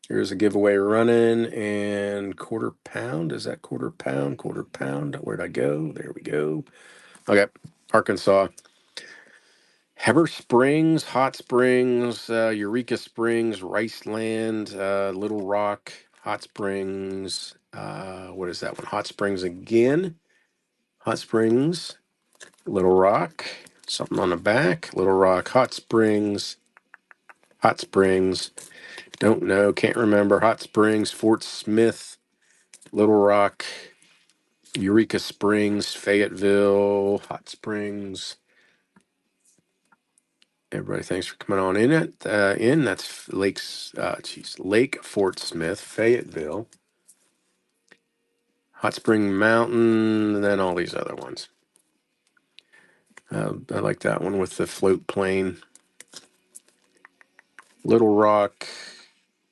Here's a giveaway running, and quarter pound. Is that quarter pound? Quarter pound. Where'd I go? There we go. Okay, Arkansas. Heber Springs, Hot Springs, Eureka Springs, Riceland, Little Rock, Hot Springs. What is that one? Hot Springs again. Hot Springs, Little Rock. Something on the back. Little Rock, Hot Springs, Hot Springs. Don't know, can't remember. Hot Springs, Fort Smith, Little Rock, Eureka Springs, Fayetteville, Hot Springs. Everybody, thanks for coming on in. That's Lake Fort Smith, Fayetteville, Hot Spring Mountain, and then all these other ones. I like that one with the float plane. Little Rock,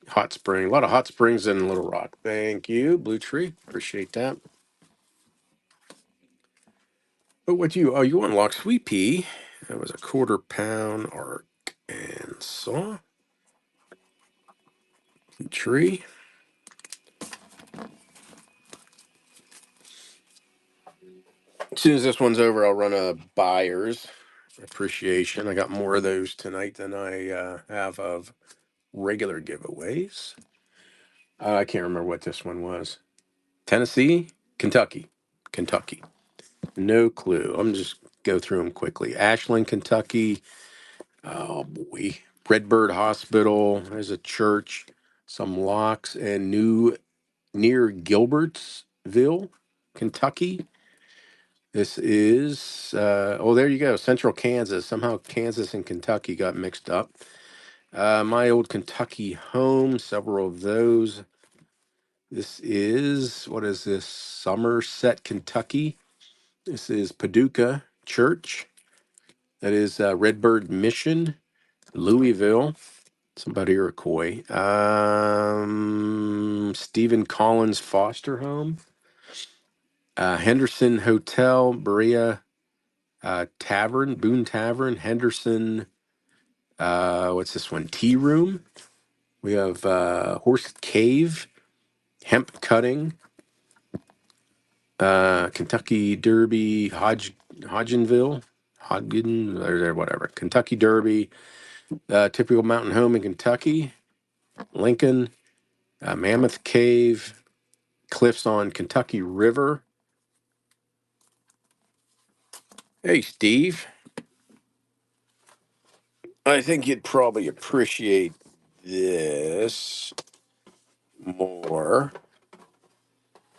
Hot Spring. A lot of hot springs in Little Rock. Thank you, Blue Tree. Appreciate that. But what you unlocked Sweet Pea. That was a quarter pound arc and saw. Tree. As soon as this one's over, I'll run a buyer's appreciation. I got more of those tonight than I have of regular giveaways. I can't remember what this one was. Tennessee, Kentucky. No clue. I'm just go through them quickly. Ashland, Kentucky. Oh boy. Redbird Hospital. There's a church. Some locks and New near Gilbertsville, Kentucky. This is, there you go, Central Kansas. Somehow Kansas and Kentucky got mixed up. My old Kentucky home, several of those. This is, what is this? Somerset, Kentucky. This is Paducah Church. That is Redbird Mission, Louisville. Somebody Iroquois. Stephen Collins Foster Home. Henderson Hotel, Berea Tavern, Boone Tavern, Henderson. What's this one? Tea Room. We have Horse Cave, Hemp Cutting, Kentucky Derby, Hodgenville, Hodgen, or whatever. Kentucky Derby, Typical Mountain Home in Kentucky, Lincoln, Mammoth Cave, Cliffs on Kentucky River. Hey, Steve, I think you'd probably appreciate this more.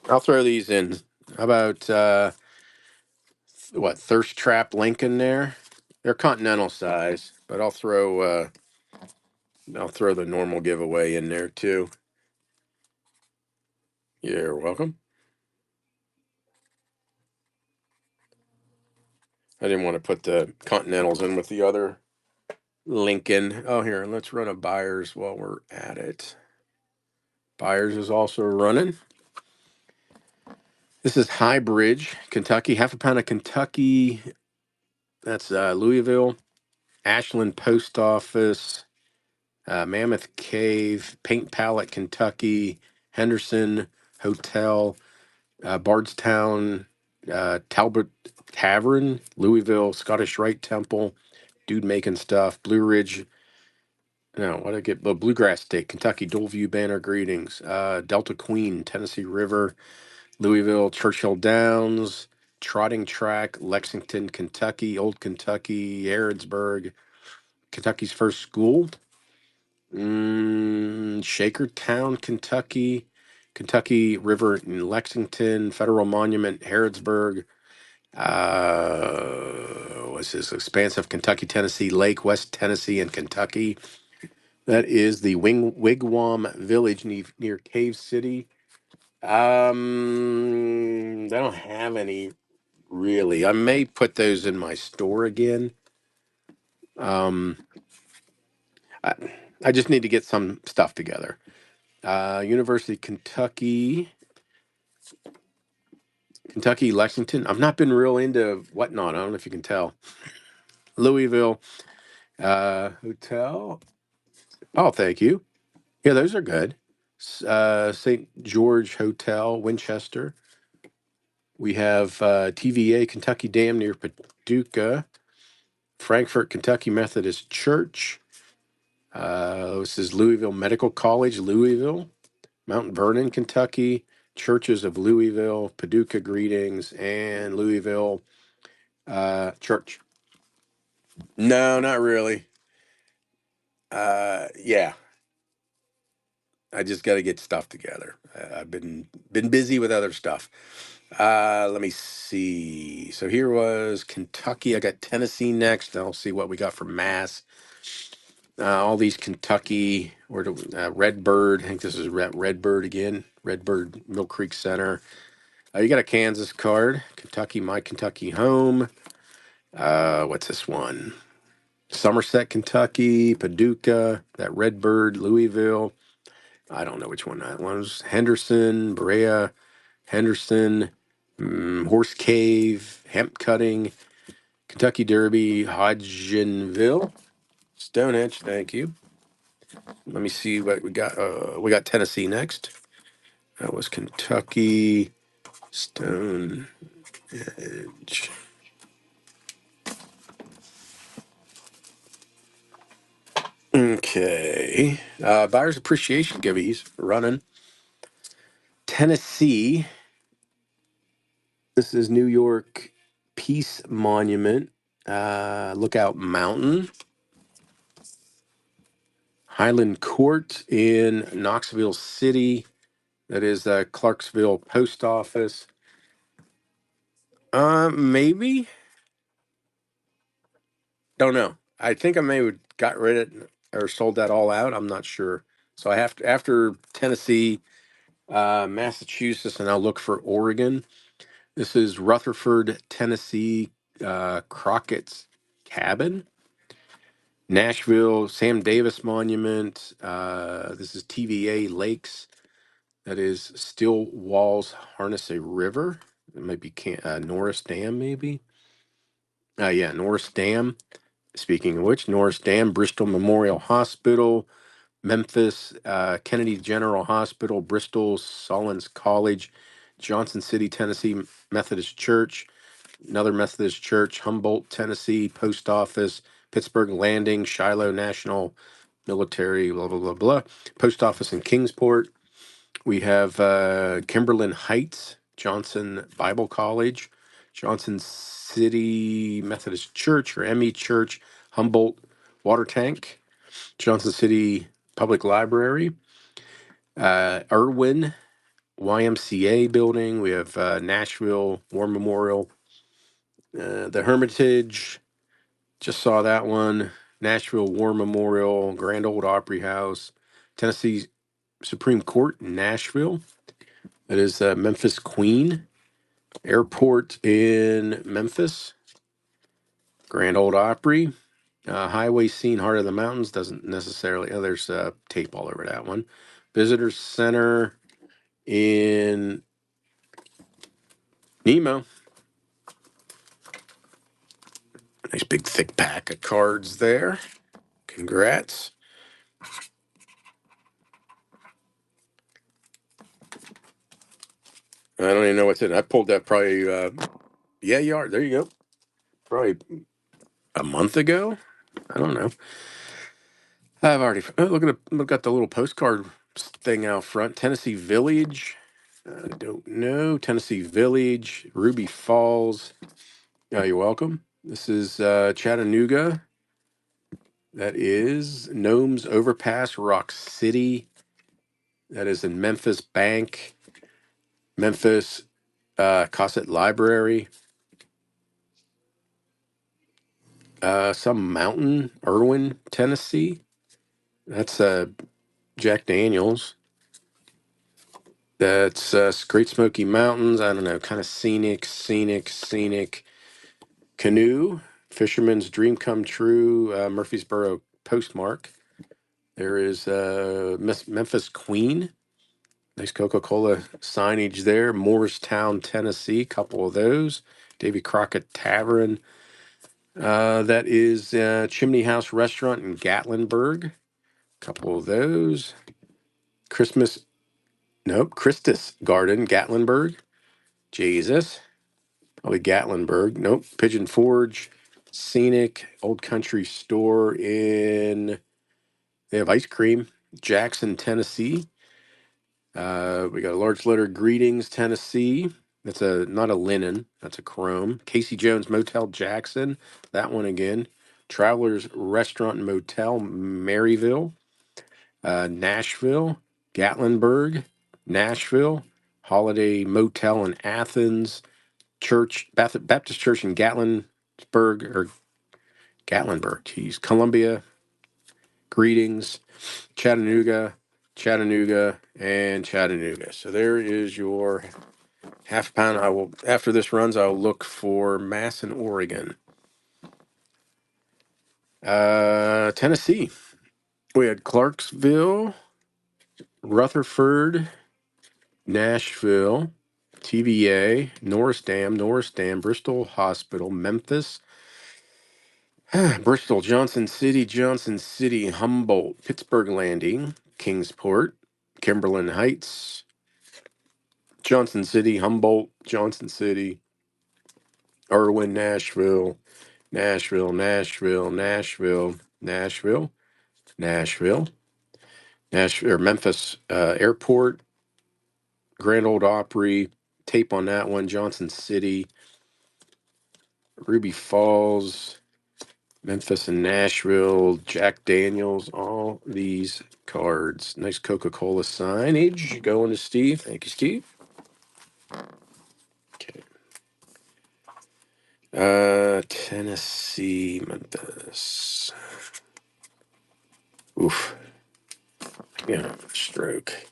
I'll throw these in. How about Thirst Trap Lincoln there? They're continental size, but I'll throw the normal giveaway in there too. You're welcome. I didn't want to put the continentals in with the other Lincoln. Oh, here, let's run a Buyers while we're at it. Buyers is also running. This is High Bridge, Kentucky. Half a pound of Kentucky. That's Louisville. Ashland Post Office. Mammoth Cave. Paint Palette, Kentucky. Henderson Hotel. Bardstown. Talbot Tavern. Louisville. Scottish Rite Temple. Dude Making Stuff. Blue Ridge. No, what did I get? Bluegrass State, Kentucky. Doleview Banner Greetings. Delta Queen. Tennessee River. Louisville, Churchill Downs, Trotting Track, Lexington, Kentucky, Old Kentucky, Harrodsburg, Kentucky's First School, Shakertown, Kentucky, Kentucky River in Lexington, Federal Monument, Harrodsburg, what's this? Expansive Kentucky, Tennessee Lake, West Tennessee, and Kentucky. That is the Wigwam Village near Cave City. I don't have any really. I may put those in my store again. Um, I, I just need to get some stuff together. University of Kentucky, Kentucky, Lexington. I've not been real into whatnot. I don't know if you can tell. Louisville, Hotel. Oh, thank you. Yeah, those are good. St. George Hotel, Winchester. We have TVA, Kentucky Dam near Paducah. Frankfort, Kentucky Methodist Church. This is Louisville Medical College, Louisville. Mount Vernon, Kentucky. Churches of Louisville, Paducah Greetings, and Louisville Church. No, not really. Yeah, I just got to get stuff together. I've been busy with other stuff. Let me see. So here was Kentucky. I got Tennessee next. I'll see what we got for Mass. All these Kentucky or Redbird. I think this is Redbird again. Redbird Mill Creek Center. You got a Kansas card. Kentucky, my Kentucky home. What's this one? Somerset, Kentucky, Paducah, that Redbird, Louisville. I don't know which one that was. Henderson, Berea, Henderson, Horse Cave, Hemp Cutting, Kentucky Derby, Hodgenville, Stonehenge. Thank you. Let me see what we got. We got Tennessee next. That was Kentucky, Stonehenge. Okay. Buyer's appreciation giveies running. Tennessee. This is New York Peace Monument. Lookout Mountain. Highland Court in Knoxville City. That is Clarksville Post Office. Maybe. Don't know. I think I may have got rid of it or sold that all out. I'm not sure. So I have to, after Tennessee, Massachusetts, and I'll look for Oregon. This is Rutherford, Tennessee, Crockett's Cabin. Nashville, Sam Davis Monument. This is TVA Lakes. That is Still Walls Harnessy River. It might be Norris Dam, maybe. Yeah, Norris Dam. Speaking of which, Norris Dam, Bristol Memorial Hospital, Memphis, Kennedy General Hospital, Bristol, Sullins College, Johnson City, Tennessee Methodist Church, another Methodist Church, Humboldt, Tennessee Post Office, Pittsburgh Landing, Shiloh National Military, blah, blah, blah, blah. Post Office in Kingsport. We have Kimberlin Heights, Johnson Bible College, Johnson City Methodist Church or ME Church, Humboldt Water Tank, Johnson City Public Library, Irwin YMCA building. We have Nashville War Memorial, the Hermitage. Just saw that one. Nashville War Memorial, Grand Ole Opry House, Tennessee Supreme Court in Nashville. That is Memphis Queen Airport in Memphis. Grand Ole Opry. Highway Scene, Heart of the Mountains doesn't necessarily. Oh, there's tape all over that one. Visitor Center in Nemo. Nice big thick pack of cards there. Congrats. I don't even know what's in it. I pulled that probably, yeah, you are. There you go. Probably a month ago. I don't know. I've already, look at look at the little postcard thing out front. Tennessee Village. I don't know. Tennessee Village, Ruby Falls. You're welcome. This is Chattanooga. That is Gnomes Overpass, Rock City. That is in Memphis Bank, Memphis Cosset Library, some mountain, Irwin, Tennessee. That's Jack Daniels. That's Great Smoky Mountains. I don't know, kind of scenic. Canoe, Fisherman's Dream Come True, Murfreesboro Postmark. There is Memphis Queen. Nice Coca-Cola signage there. Morristown, Tennessee, couple of those. Davy Crockett Tavern. That is Chimney House Restaurant in Gatlinburg. Couple of those. Christus Garden, Gatlinburg. Jesus. Probably Gatlinburg. Nope. Pigeon Forge. Scenic Old Country Store in. They have ice cream. Jackson, Tennessee. We got a large letter Greetings, Tennessee. That's not a linen. That's a chrome. Casey Jones Motel Jackson. That one again. Travelers Restaurant and Motel Maryville. Nashville. Gatlinburg. Nashville. Holiday Motel in Athens. Baptist Church in Gatlinburg. Geez. Columbia. Greetings. Chattanooga, and Chattanooga. So there is your half pound. I will, after this runs, I'll look for Mass and Oregon. Tennessee. We had Clarksville, Rutherford, Nashville, TVA, Norris Dam, Bristol Hospital, Memphis, Bristol, Johnson City, Humboldt, Pittsburgh Landing, Kingsport, Kimberlin Heights, Johnson City, Humboldt, Johnson City, Irwin, Nashville, or Memphis Airport, Grand Ole Opry, tape on that one, Johnson City, Ruby Falls, Memphis and Nashville, Jack Daniels, all these cards. Nice Coca-Cola signage going to Steve. Thank you, Steve. Okay. Tennessee, Memphis. Oof. Yeah, stroke.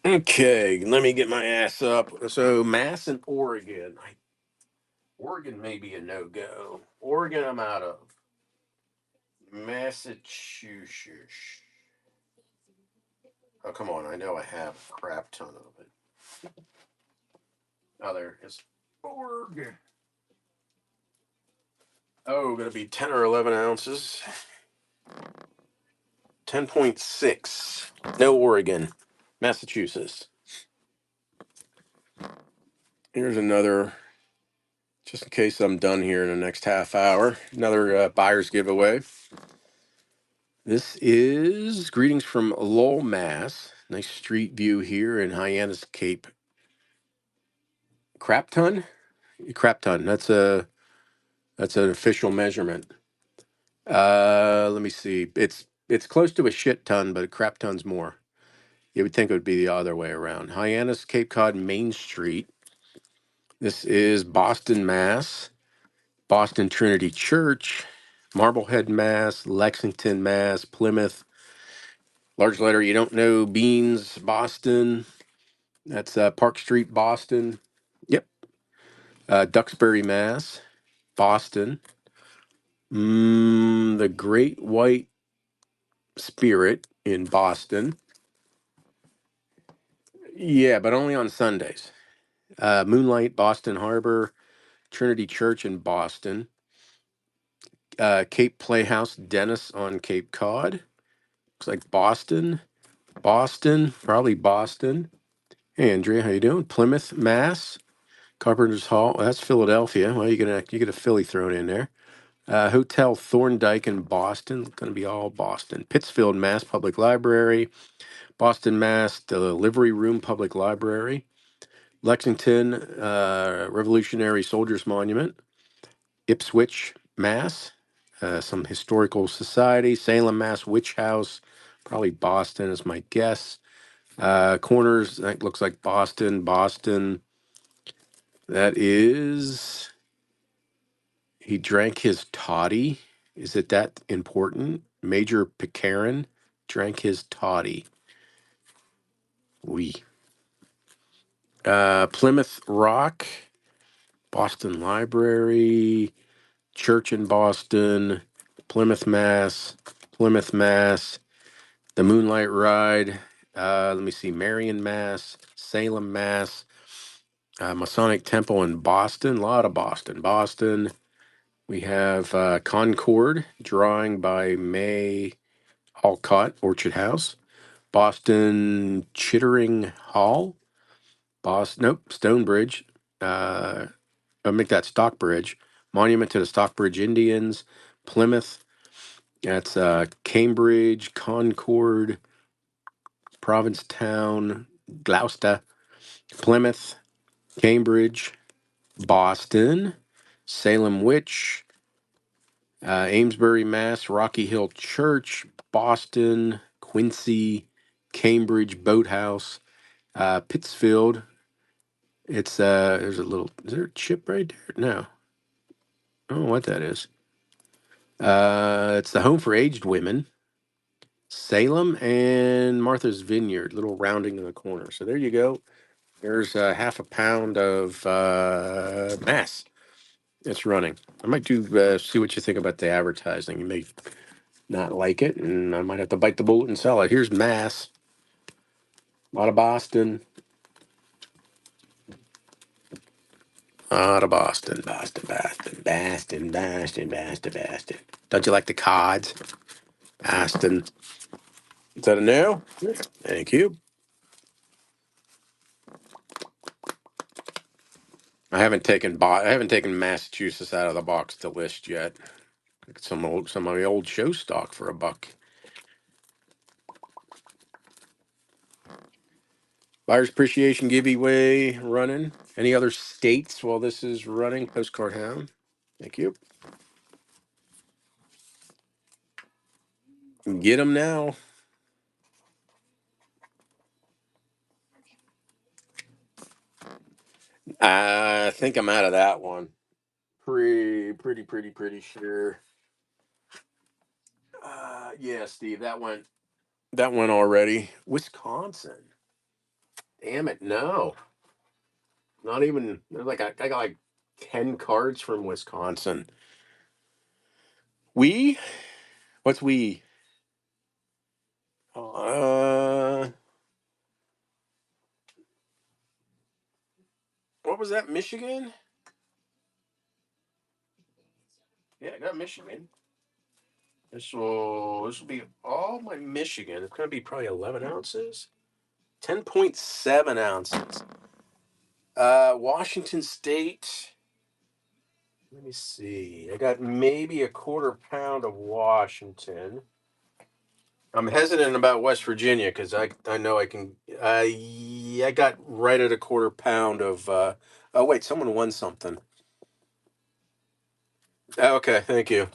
Okay, let me get my ass up. So, Mass and Oregon. Oregon may be a no-go. Oregon, I'm out of. Massachusetts. Oh, come on. I know I have a crap ton of it. Oh, there it is. Oregon. Oh, going to be 10 or 11 ounces. 10.6. No Oregon. Massachusetts. Here's another, just in case I'm done here in the next half hour, another buyer's giveaway. This is greetings from Lowell, Mass. Nice street view here in Hyannis Cape. Crap ton? Crap ton. That's an official measurement. Let me see. It's close to a shit ton, but a crap ton's more. You would think it would be the other way around. Hyannis, Cape Cod, Main Street. This is Boston, Mass. Boston Trinity Church, Marblehead, Mass. Lexington, Mass. Plymouth. Large letter. You don't know Beans, Boston. That's Park Street, Boston. Yep. Duxbury, Mass. Boston. The Great White Spirit in Boston. Yeah, but only on Sundays. Moonlight, Boston Harbor, Trinity Church in Boston, Cape Playhouse, Dennis on Cape Cod. Looks like Boston, probably Boston. Hey, Andrea, how you doing? Plymouth, Mass. Carpenter's Hall. Well, that's Philadelphia. Well, you get a Philly thrown in there. Hotel Thorndike in Boston. Going to be all Boston. Pittsfield, Mass. Public Library. Boston, Mass. Delivery Room Public Library. Lexington, Revolutionary Soldiers Monument. Ipswich, Mass. Some historical society. Salem, Mass. Witch House. Probably Boston is my guess. Corners, that looks like Boston. That is, he drank his toddy. Is it that important? Major Pitcairn drank his toddy. We. Plymouth Rock, Boston Library, Church in Boston, Plymouth, Mass, the Moonlight Ride. Let me see, Marion, Mass, Salem, Mass, Masonic Temple in Boston. A lot of Boston. We have Concord, drawing by May Alcott, Orchard House. Boston Chittering Hall. Stonebridge. I'll make that Stockbridge. Monument to the Stockbridge Indians. Plymouth. That's Cambridge, Concord, Provincetown, Gloucester, Plymouth, Cambridge, Boston, Salem Witch, Amesbury, Mass, Rocky Hill Church, Boston, Quincy, Cambridge Boathouse, Pittsfield. It's there's a little, is there a chip right there? No. I don't know what that is. It's the home for aged women. Salem and Martha's Vineyard, little rounding in the corner. So there you go. There's half a pound of Mass. It's running. I might do see what you think about the advertising. You may not like it, and I might have to bite the bullet and sell it. Here's Mass. A lot of Boston. A lot of Boston. Boston. Don't you like the cards? Boston. Is that a no? Thank you. I haven't taken Massachusetts out of the box to list yet. Some of my old show stock for $1. Buyer's appreciation giveaway running. Any other states while this is running? Postcard Hound. Thank you. Get them now. I think I'm out of that one. Pretty sure. Yeah, Steve, that went already. Wisconsin. Damn it, no. Not even. There's like I got like 10 cards from Wisconsin. We? What's we? Uh, what was that? Michigan? Yeah, I got Michigan. This will be all my Michigan. It's gonna be probably 11 ounces. 10.7 ounces. Washington State. Let me see. I got maybe a quarter pound of Washington. I'm hesitant about West Virginia because I know I can. I got right at a quarter pound of. Oh wait, someone won something. Okay, thank you.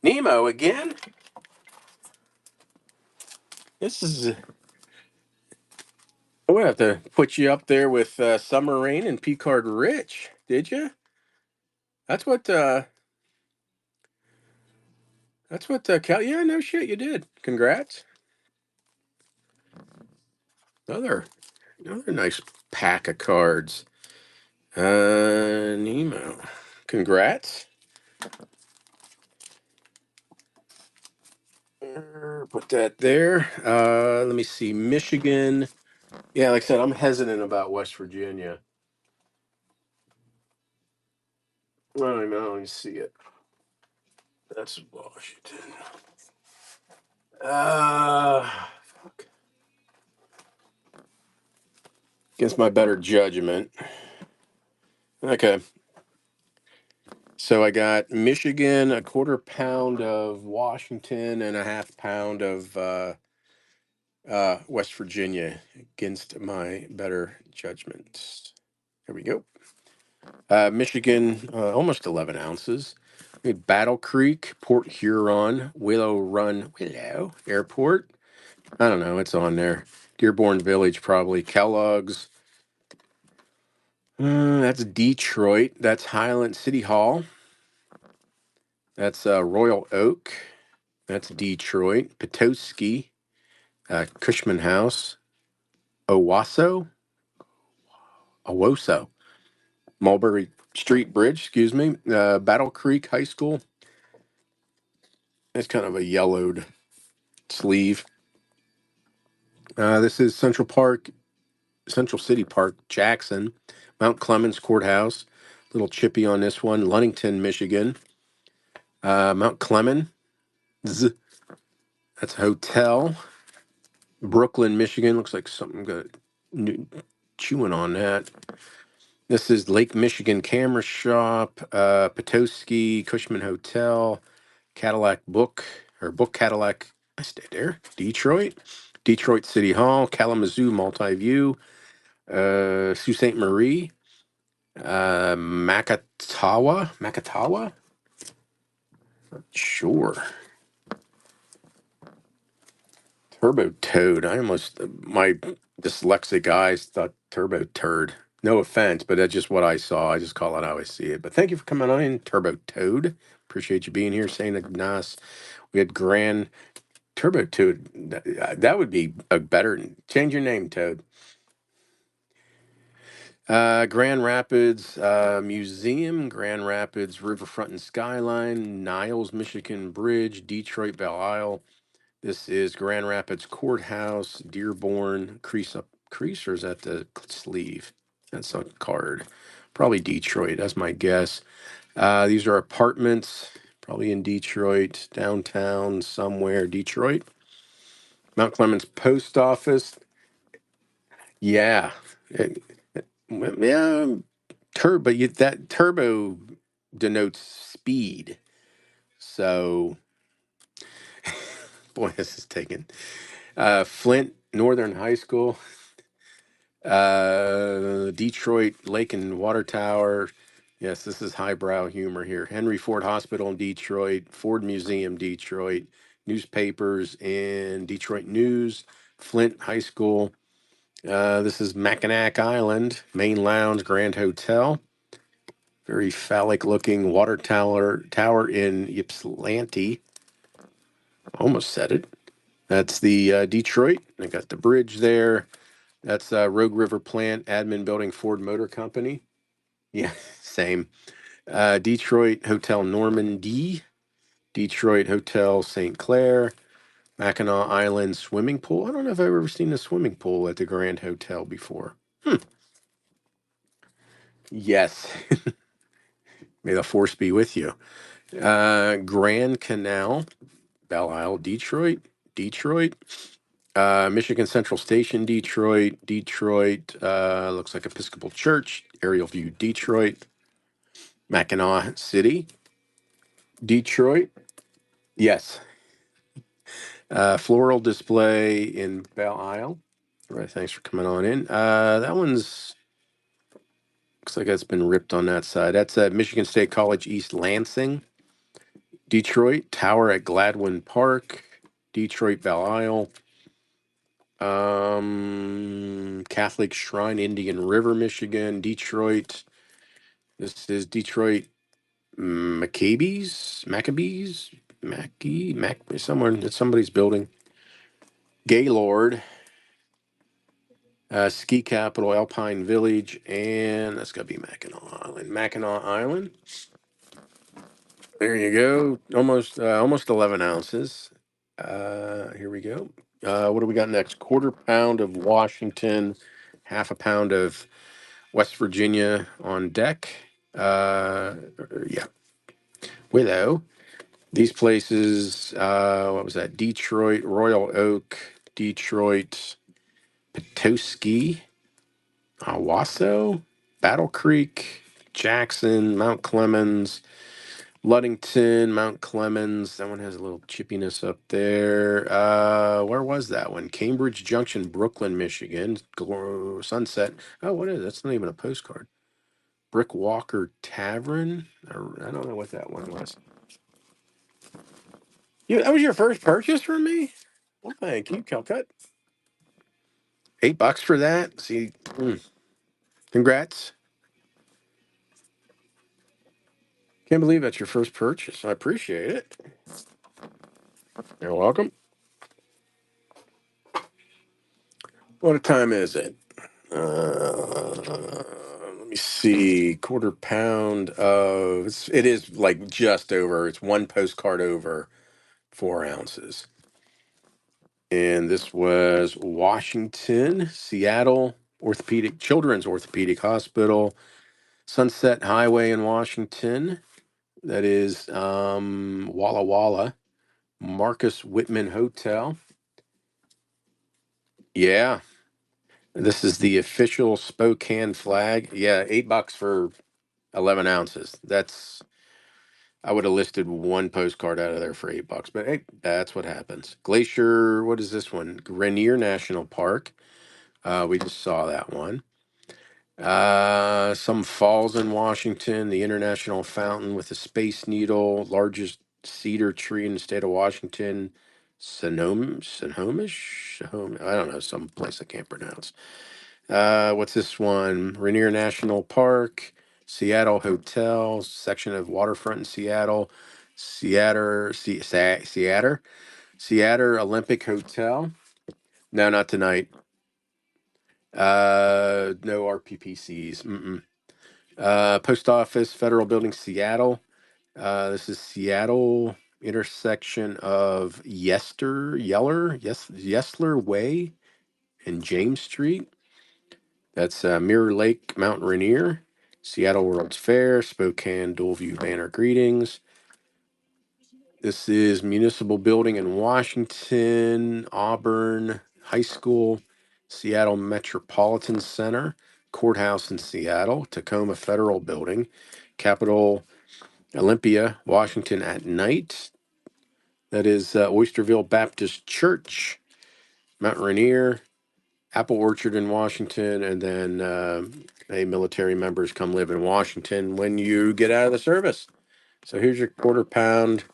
Nemo again. This is. I'm gonna have to put you up there with Summer Rain and Picard Rich. Did you? That's what. That's what. Cal. Yeah, no shit, you did. Congrats. Another another nice pack of cards. Nemo. Congrats. Put that there. Let me see. Michigan. Yeah, like I said, I'm hesitant about West Virginia. I don't know. Let me see it. That's Washington. Fuck. Against my better judgment. Okay. So I got Michigan, a quarter pound of Washington, and a half pound of West Virginia against my better judgment. There we go. Michigan, almost 11 ounces. We had Battle Creek, Port Huron, Willow Airport. I don't know. It's on there. Dearborn Village, probably. Kellogg's. That's Detroit. That's Highland City Hall. That's Royal Oak. That's Detroit. Petoskey. Cushman House. Owasso. Owosso. Mulberry Street Bridge, excuse me. Battle Creek High School. It's kind of a yellowed sleeve. This is Central City Park, Jackson. Mount Clemens Courthouse. Little chippy on this one. Ludington, Michigan. Mount Clemens. That's a hotel. Brooklyn, Michigan. Looks like something got chewing on that. This is Lake Michigan Camera Shop. Petoskey, Cushman Hotel. Cadillac Book, or Book Cadillac. I stayed there. Detroit City Hall. Kalamazoo Multiview. Sault Ste. Marie. Makatawa? Sure. Turbo Toad. I almost, my dyslexic eyes thought Turbo Turd. No offense, but that's just what I saw. I just call it how I see it. But thank you for coming on in, Turbo Toad. Appreciate you being here, saying it nice. We had Grand Turbo Toad. That would be a better, change your name, Toad. Grand Rapids Museum, Grand Rapids Riverfront and Skyline, Niles, Michigan Bridge, Detroit Belle Isle. This is Grand Rapids Courthouse, Dearborn, Crease, or is that the sleeve? That's a card. Probably Detroit, that's my guess. These are apartments, probably in Detroit, downtown, somewhere, Detroit. Mount Clemens Post Office. Yeah. Yeah, turbo. That turbo denotes speed. So, boy, this is taken. Flint Northern High School, Detroit Lake and Water Tower, Yes, this is highbrow humor here. Henry Ford Hospital in Detroit, Ford Museum, Detroit, newspapers in Detroit News, Flint High School. This is Mackinac Island, Main Lounge, Grand Hotel. Very phallic looking water tower in Ypsilanti. Almost said it. That's the Detroit. I got the bridge there. That's Rogue River Plant, Admin Building, Ford Motor Company. Yeah, same. Detroit Hotel Normandy, Detroit Hotel St. Clair, Mackinac Island swimming pool. I don't know if I've ever seen a swimming pool at the Grand Hotel before. Yes, may the force be with you. Grand Canal, Belle Isle, Detroit, Detroit. Michigan Central Station, Detroit, Detroit. Looks like Episcopal Church, aerial view, Detroit, Mackinac City, Detroit. Yes, floral display in Belle Isle. All right, thanks for coming on in. That one's looks like it's been ripped on that side. That's at Michigan State College East Lansing, Detroit. Tower at Gladwin Park, Detroit, Belle Isle. Catholic Shrine, Indian River, Michigan, Detroit. This is Detroit Maccabees, somewhere. It's somebody's building. Gaylord, ski capital, Alpine Village, and that's got to be Mackinac Island. Mackinac Island. There you go. Almost 11 ounces. Here we go. What do we got next? Quarter pound of Washington, half a pound of West Virginia on deck. Yeah, Willow. These places, what was that? Detroit, Royal Oak, Detroit, Petoskey, Owasso, Battle Creek, Jackson, Mount Clemens, Ludington, Mount Clemens. That one has a little chippiness up there. Where was that one? Cambridge Junction, Brooklyn, Michigan. Sunset. Oh, what is it? That's not even a postcard. Brick Walker Tavern. I don't know what that one was. Yeah, that was your first purchase from me? Well, thank you, Calcut. $8 for that. See, congrats. Can't believe that's your first purchase. I appreciate it. You're welcome. What time is it? Let me see. Quarter pound of it is like just over. It's one postcard over 4 ounces. And this was Washington, Seattle Children's Orthopedic Hospital, Sunset Highway in Washington. That is Walla Walla, Marcus Whitman Hotel. Yeah, this is the official Spokane flag. Yeah, $8 for 11 ounces. I would have listed one postcard out of there for $8, but hey, that's what happens. Glacier, what is this one? Rainier National Park. We just saw that one. Some falls in Washington, the International Fountain with the Space Needle, largest cedar tree in the state of Washington. I don't know, some place I can't pronounce. What's this one? Rainier National Park, Seattle Hotel, section of waterfront in Seattle, Seattle Olympic Hotel. No, not tonight. No RPPCs. Mm-mm. Post Office, Federal Building, Seattle. This is Seattle intersection of Yesler Way and James Street. That's Mirror Lake, Mount Rainier, Seattle World's Fair, Spokane Dual View Banner Greetings. This is Municipal Building in Washington, Auburn High School, Seattle Metropolitan Center, Courthouse in Seattle, Tacoma Federal Building, Capitol Olympia, Washington at night. That is Oysterville Baptist Church, Mount Rainier, Apple Orchard in Washington, and then military members come live in Washington when you get out of the service. So here's your quarter pound.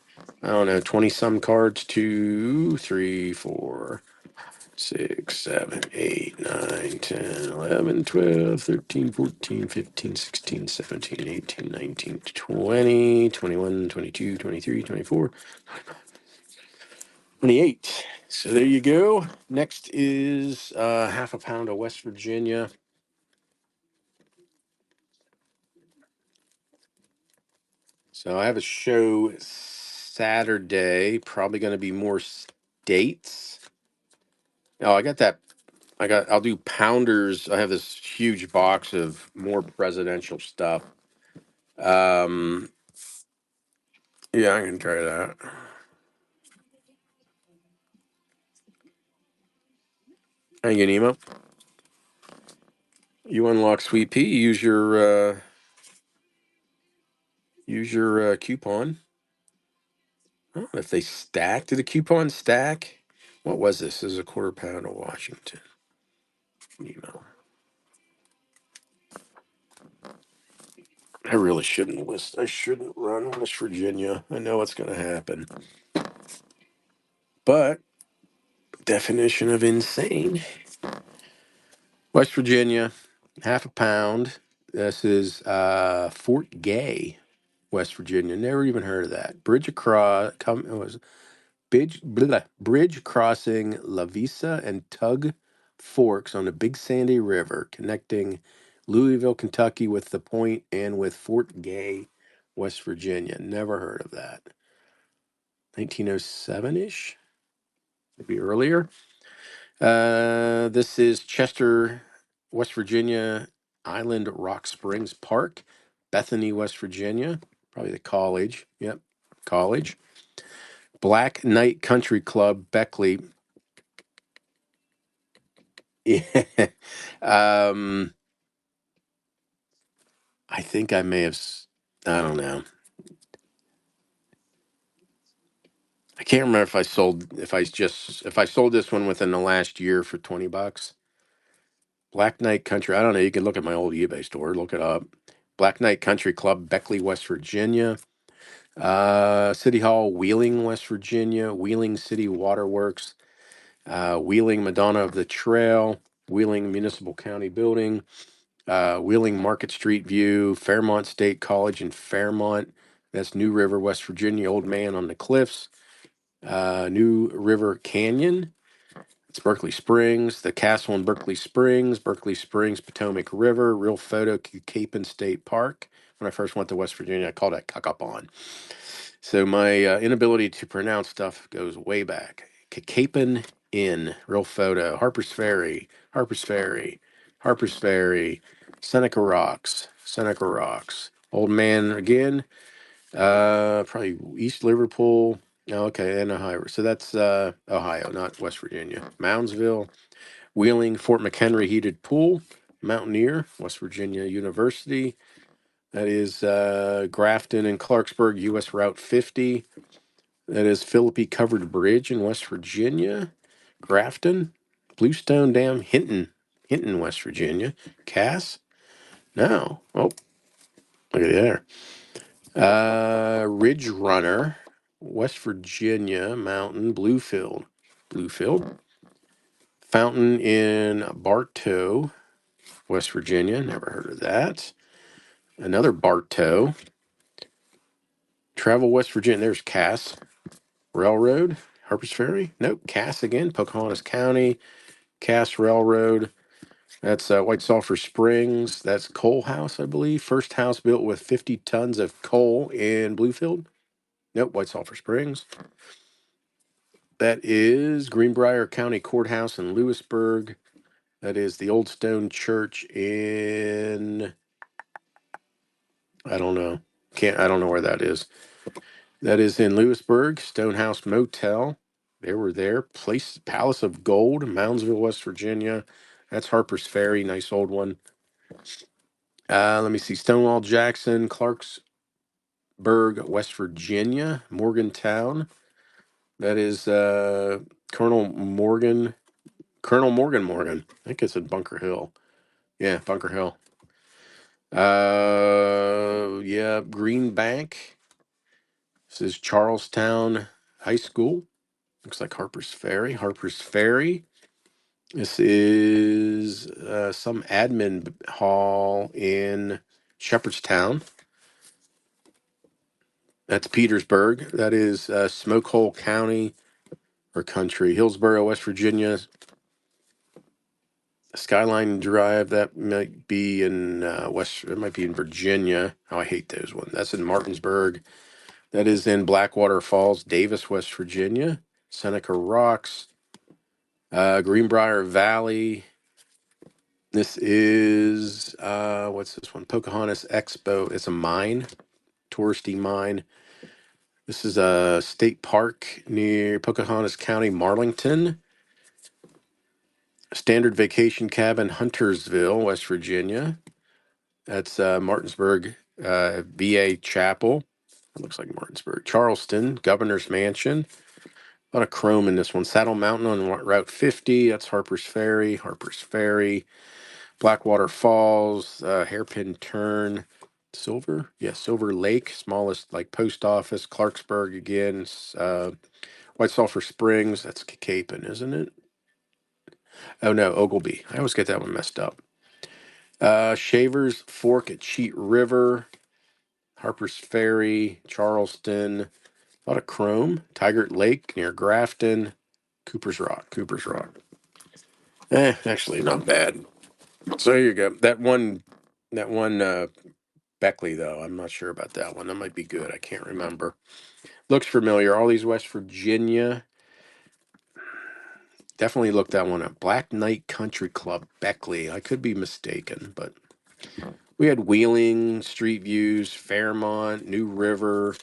I don't know, 20 some cards. 2, 3, 4, 6, 7, 8, 9, 10, 11, 12, 13, 14, 15, 16, 17, 18, 19, 20, 21, 22, 23, 24, 28. So there you go. Next is half a pound of West Virginia. So I have a show Saturday, probably going to be more states. Oh, I got that. I'll do pounders. I have this huge box of more presidential stuff. Um, yeah, I can try that. I get an email. You unlock Sweet Pea. Use your coupon. Oh, if they stack, do the coupon stack? What was this? This is a quarter pound of Washington. Email. I really shouldn't list. I shouldn't run West Virginia. I know what's going to happen. But definition of insane. West Virginia, half a pound. This is Fort Gay, West Virginia. Never even heard of that. Bridge crossing La Visa and Tug Forks on the Big Sandy River, connecting Louisville, Kentucky with the Point and with Fort Gay, West Virginia. Never heard of that. 1907-ish, maybe earlier. This is Chester, West Virginia, Island Rock Springs Park, Bethany, West Virginia, probably the college. Yep, college. Black Knight Country Club, Beckley. Yeah. um, I think I may have. I don't know. I can't remember if I sold this one within the last year for $20. Black Knight Country. I don't know. You can look at my old eBay store. Look it up. Black Knight Country Club, Beckley, West Virginia. City Hall, Wheeling, West Virginia. Wheeling City Waterworks. Wheeling Madonna of the Trail. Wheeling Municipal County Building. Wheeling Market Street View. Fairmont State College in Fairmont. That's New River, West Virginia. Old Man on the Cliffs. New River Canyon. It's Berkeley Springs, the castle in Berkeley Springs, Potomac River, real photo, Capon State Park. When I first went to West Virginia, I called that Kakapon. So my inability to pronounce stuff goes way back. Capon Inn, real photo, Harper's Ferry, Seneca Rocks. Old Man again, probably East Liverpool. Oh, okay, and Ohio. So that's Ohio, not West Virginia. Moundsville, Wheeling, Fort McHenry Heated Pool, Mountaineer, West Virginia University. That is Grafton and Clarksburg, U.S. Route 50. That is Philippi Covered Bridge in West Virginia. Grafton, Bluestone Dam, Hinton, West Virginia. Cass? No. Oh, look at there. Ridge Runner, West Virginia Mountain, Bluefield. Fountain in Bartow, West Virginia. Never heard of that. Another Bartow. Travel West Virginia. There's Cass. Railroad, Harper's Ferry. Nope. Cass again. Pocahontas County. Cass Railroad. That's White Sulphur Springs. That's Coal House, I believe. First house built with 50 tons of coal in Bluefield. Nope. White Sulphur Springs. That is Greenbrier County Courthouse in Lewisburg. That is the Old Stone Church in, I don't know. I don't know where that is. That is in Lewisburg, Stonehouse Motel. They were there. Palace of Gold, Moundsville, West Virginia. That's Harper's Ferry, nice old one. Let me see. Stonewall Jackson, Clarksburg, West Virginia, Morgantown. That is Colonel Colonel Morgan. I think it's in Bunker Hill. Yeah, Bunker Hill. Yeah, Green Bank. This is Charlestown High School. Looks like Harper's Ferry. Harper's Ferry. This is some admin hall in Shepherdstown. That's Petersburg. That is Smokehole County or Country. Hillsborough, West Virginia. Skyline Drive. That might be in It might be in Virginia. Oh, I hate those ones. That's in Martinsburg. That is in Blackwater Falls, Davis, West Virginia. Seneca Rocks. Greenbrier Valley. This is what's this one? Pocahontas Expo. It's a mine, touristy mine. This is a state park near Pocahontas County, Marlington. Standard Vacation Cabin, Huntersville, West Virginia. That's Martinsburg VA Chapel. It looks like Martinsburg. Charleston, Governor's Mansion. A lot of chrome in this one. Saddle Mountain on Route 50. That's Harper's Ferry. Harper's Ferry. Blackwater Falls, Hairpin Turn, Silver Lake, smallest like post office, Clarksburg again, White Sulphur Springs, that's Capon, isn't it? Oh no, Oglebay. I always get that one messed up. Shavers Fork at Cheat River, Harper's Ferry, Charleston, a lot of chrome, Tigert Lake near Grafton, Cooper's Rock. Actually not bad. So here you go. That one Beckley, though. I'm not sure about that one. That might be good. I can't remember. Looks familiar. All these West Virginia. Definitely look that one up. Black Knight Country Club, Beckley. I could be mistaken, but we had Wheeling, Street Views, Fairmont, New River,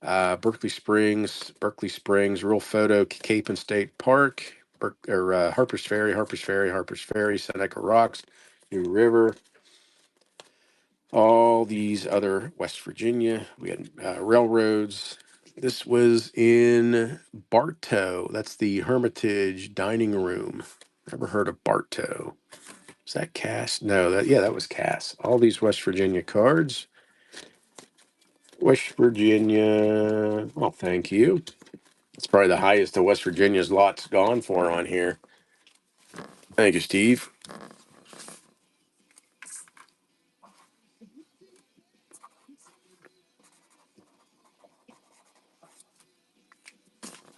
Berkeley Springs, Real Photo, Capon State Park, Harper's Ferry, Seneca Rocks, New River. All these other West Virginia. We had railroads. This was in Bartow. That's the Hermitage Dining Room. Never heard of Bartow. Is that Cass? No, that was Cass. All these West Virginia cards. West Virginia. Well, thank you. It's probably the highest of West Virginia's lots gone for on here. Thank you, Steve.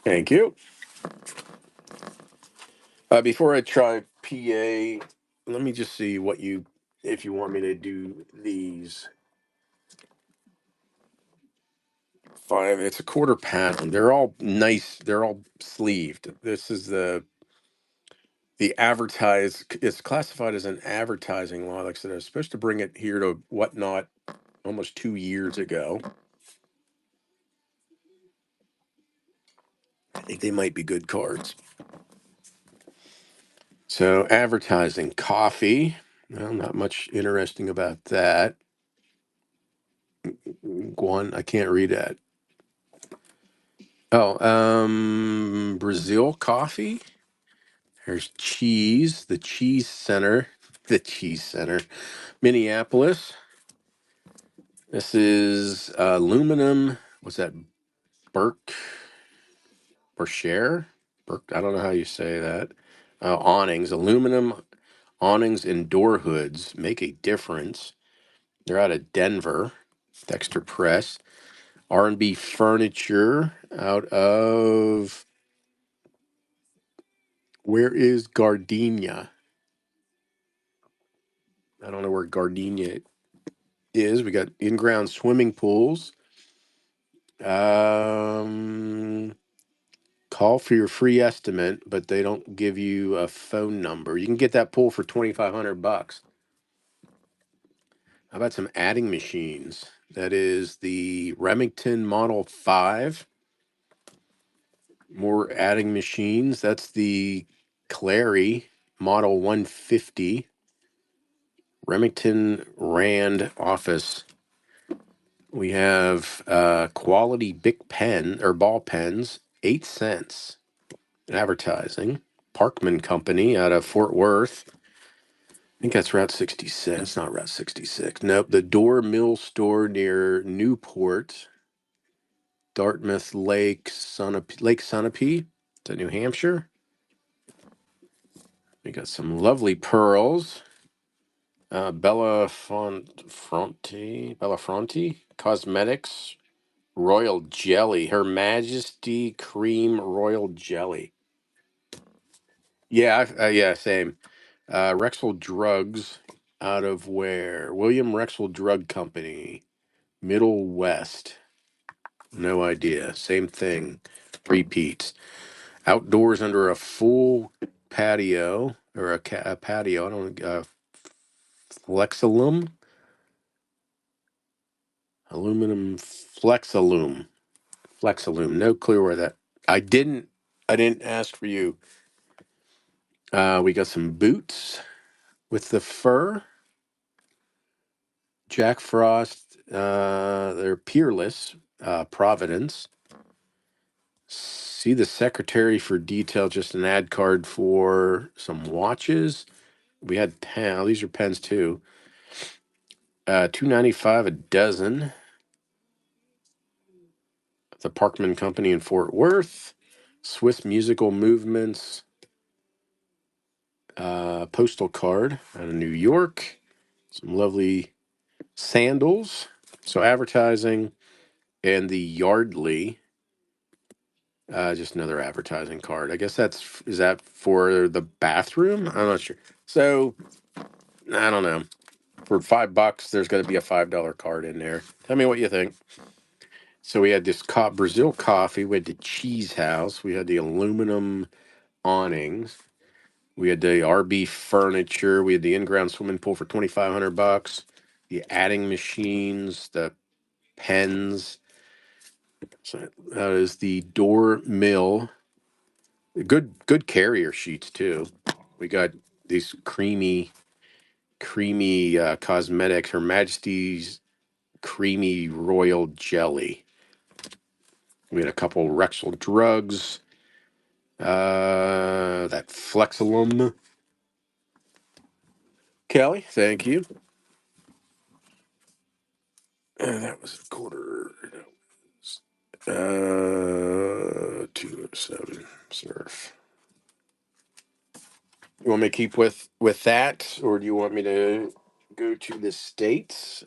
Thank you. Before I try PA, let me just see if you want me to do these five. It's a quarter pound. They're all nice. They're all sleeved. This is the advertise. It's classified as an advertising law. Like I said, I was supposed to bring it here to Whatnot almost 2 years ago. I think they might be good cards. So advertising, coffee. Well, not much interesting about that. One, I can't read that. Oh, Brazil coffee. There's cheese, the cheese center, Minneapolis. This is aluminum. What's that? Burke, Berkshire? Burke, I don't know how you say that. Awnings, aluminum awnings and door hoods make a difference. They're out of Denver. Dexter Press. R&B Furniture out of, where is Gardenia? I don't know where Gardenia is. We got in-ground swimming pools. Um, Call for your free estimate, but they don't give you a phone number. You can get that pool for $2,500. How about some adding machines? That is the Remington Model 5. More adding machines. That's the Clary Model 150. Remington Rand Office. We have quality Bic pen or ball pens, 8 cents. Advertising. Parkman Company out of Fort Worth. I think that's Route 66. It's not Route 66. Nope. The Door Mill Store near Newport, Dartmouth Lake Sunapee. Is that New Hampshire? We got some lovely pearls. Bellafronte Cosmetics Royal Jelly. Her Majesty Cream Royal Jelly. Yeah, yeah, same. Rexall Drugs out of where? William Rexall Drug Company, Middle West. No idea. Same thing. Repeats. Outdoors under a full patio or a patio. I don't know. Flexalum, aluminum Flexalum. No clue where that. I didn't. I didn't ask for you. We got some boots with the fur. Jack Frost. They're Peerless. Providence. See the secretary for detail. Just an ad card for some watches. We had pen. Oh, these are pens too. $2.95 a dozen. The Parkman Company in Fort Worth. Swiss Musical Movements. Postal card out of New York. Some lovely sandals. So advertising and the Yardley. Just another advertising card. I guess is that for the bathroom? I'm not sure. So I don't know. For $5, there's going to be a $5 card in there. Tell me what you think. So we had this Brazil coffee. We had the cheese house. We had the aluminum awnings. We had the RB furniture. We had the in-ground swimming pool for $2,500. The adding machines, the pens. So that is the door mill. Good carrier sheets too. We got these creamy cosmetics. Her Majesty's Creamy Royal Jelly. We had a couple Rexall drugs. That Flexalum. Kelly, thank you. That was a quarter. 207 surf. You want me to keep with that, or do you want me to go to the states?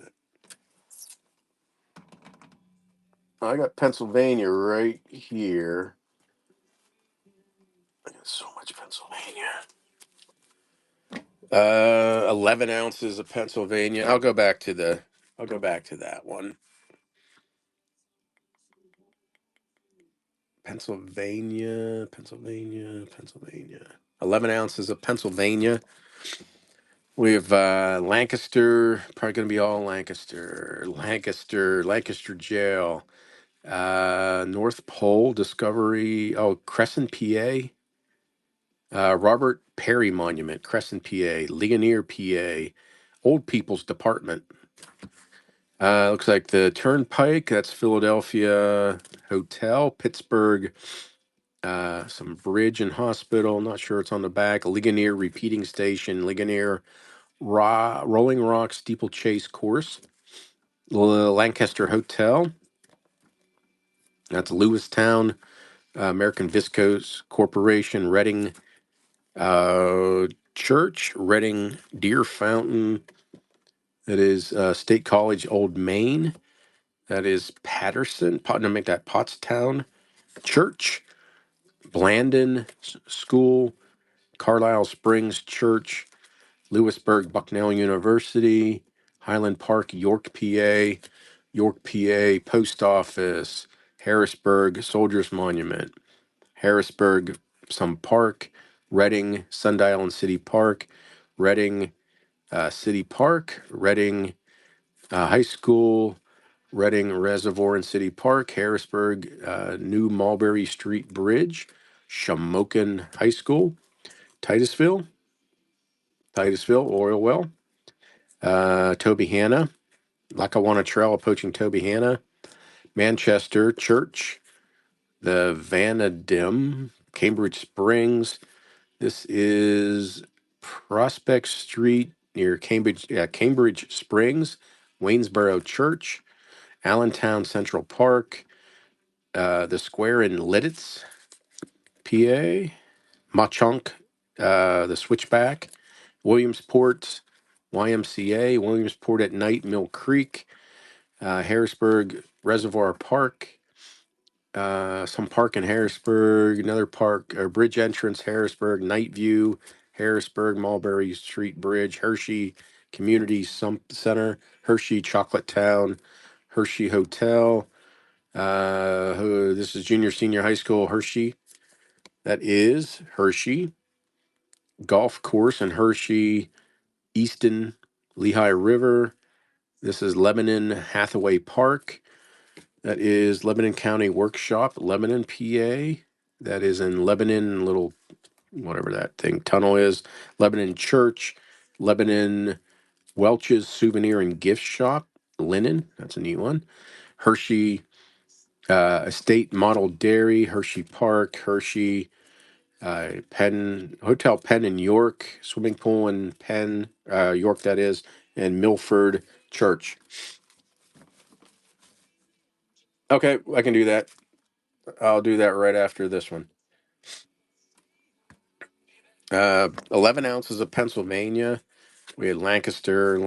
I got Pennsylvania right here. I got so much Pennsylvania. 11 ounces of Pennsylvania. I'll go back to that one. Pennsylvania. 11 ounces of Pennsylvania. We have Lancaster, probably going to be all Lancaster Jail. North Pole Discovery. Oh, Crescent, PA. Robert Perry Monument, Crescent, PA. Ligonier, PA. Old People's Department. Looks like the Turnpike. That's Philadelphia Hotel. Pittsburgh. Some bridge and hospital. Not sure it's on the back. Ligonier Repeating Station. Ligonier Rolling Rock Steeplechase Course. Lancaster Hotel. That's Lewistown. American Viscose Corporation. Reading Church. Reading Deer Fountain. That is State College Old Main. That is Patterson. No, make that Pottstown Church. Blandon School. Carlisle Springs Church. Lewisburg Bucknell University. Highland Park, York, PA. York, PA Post Office. Harrisburg Soldiers Monument. Harrisburg some park. Reading Sundial and City Park. Reading City Park. Reading High School. Reading Reservoir and City Park. Harrisburg New Mulberry Street Bridge. Shamokin High School. Titusville, Oil Well. Toby Hanna. Lackawanna Trail approaching Toby Hanna. Manchester Church. The Vanadim. Cambridge Springs. This is Prospect Street near Cambridge Springs, Waynesboro Church, Allentown Central Park, the Square in Lidditz, PA, Machunk, the Switchback, Williamsport, YMCA, Williamsport at Night, Mill Creek, Harrisburg Reservoir Park, some park in Harrisburg, another park, bridge entrance, Harrisburg, Night View, Harrisburg, Mulberry Street Bridge, Hershey Community Center, Hershey Chocolate Town, Hershey Hotel. This is junior, senior high school, Hershey. That is Hershey Golf Course in Hershey, Easton, Lehigh River. This is Lebanon Hathaway Park. That is Lebanon County Workshop, Lebanon, PA. That is in Lebanon, little whatever that thing tunnel is. Lebanon Church, Lebanon Welch's Souvenir and Gift Shop, Linen. That's a neat one. Hershey Estate Model Dairy, Hershey Park, Hershey Penn Hotel Penn in York, swimming pool in Penn, York. That is, and Milford Church. Okay, I can do that. I'll do that right after this one. 11 ounces of Pennsylvania. We had Lancaster,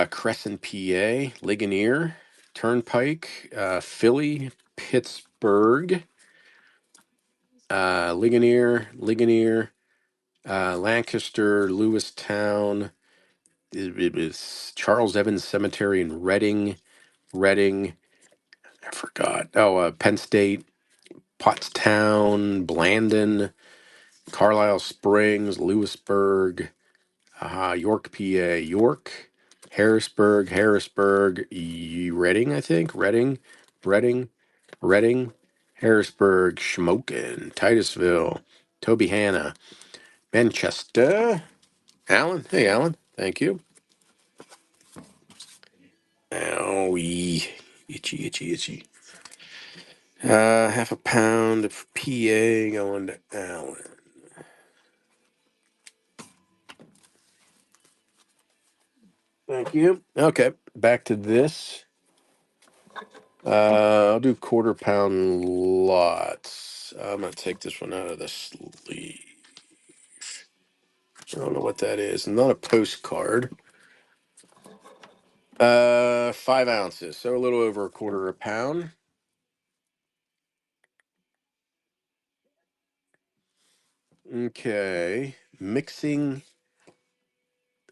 Crescent, PA, Ligonier, Turnpike, Philly, Pittsburgh, Ligonier, Lancaster, Lewistown. It was Charles Evans Cemetery in Reading. I forgot. Oh, Penn State, Pottstown, Blandon, Carlisle Springs, Lewisburg, York, PA, York, Harrisburg, Reading, I think, Reading, Harrisburg, Shamokin, Titusville, Toby Hanna, Manchester, Alan. Hey, Alan. Thank you. Owie. Itchy. Half a pound of PA going to Alan. Thank you. Okay, back to this. I'll do quarter pound lots. I'm gonna take this one out of the sleeve. I don't know what that is. Not a postcard. 5 ounces, so a little over a quarter a pound. Okay, mixing.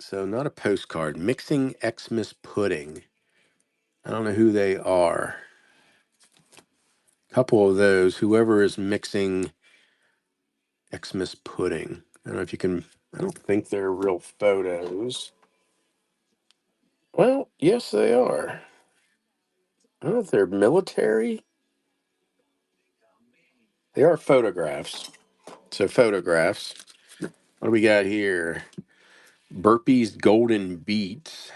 So not a postcard. Mixing Xmas pudding. I don't know who they are. Couple of those. Whoever is mixing Xmas pudding. I don't know if you can. I don't think they're real photos. Well, yes, they are. I don't know if they're military. They are photographs. So photographs. What do we got here? Burpee's Golden Beats.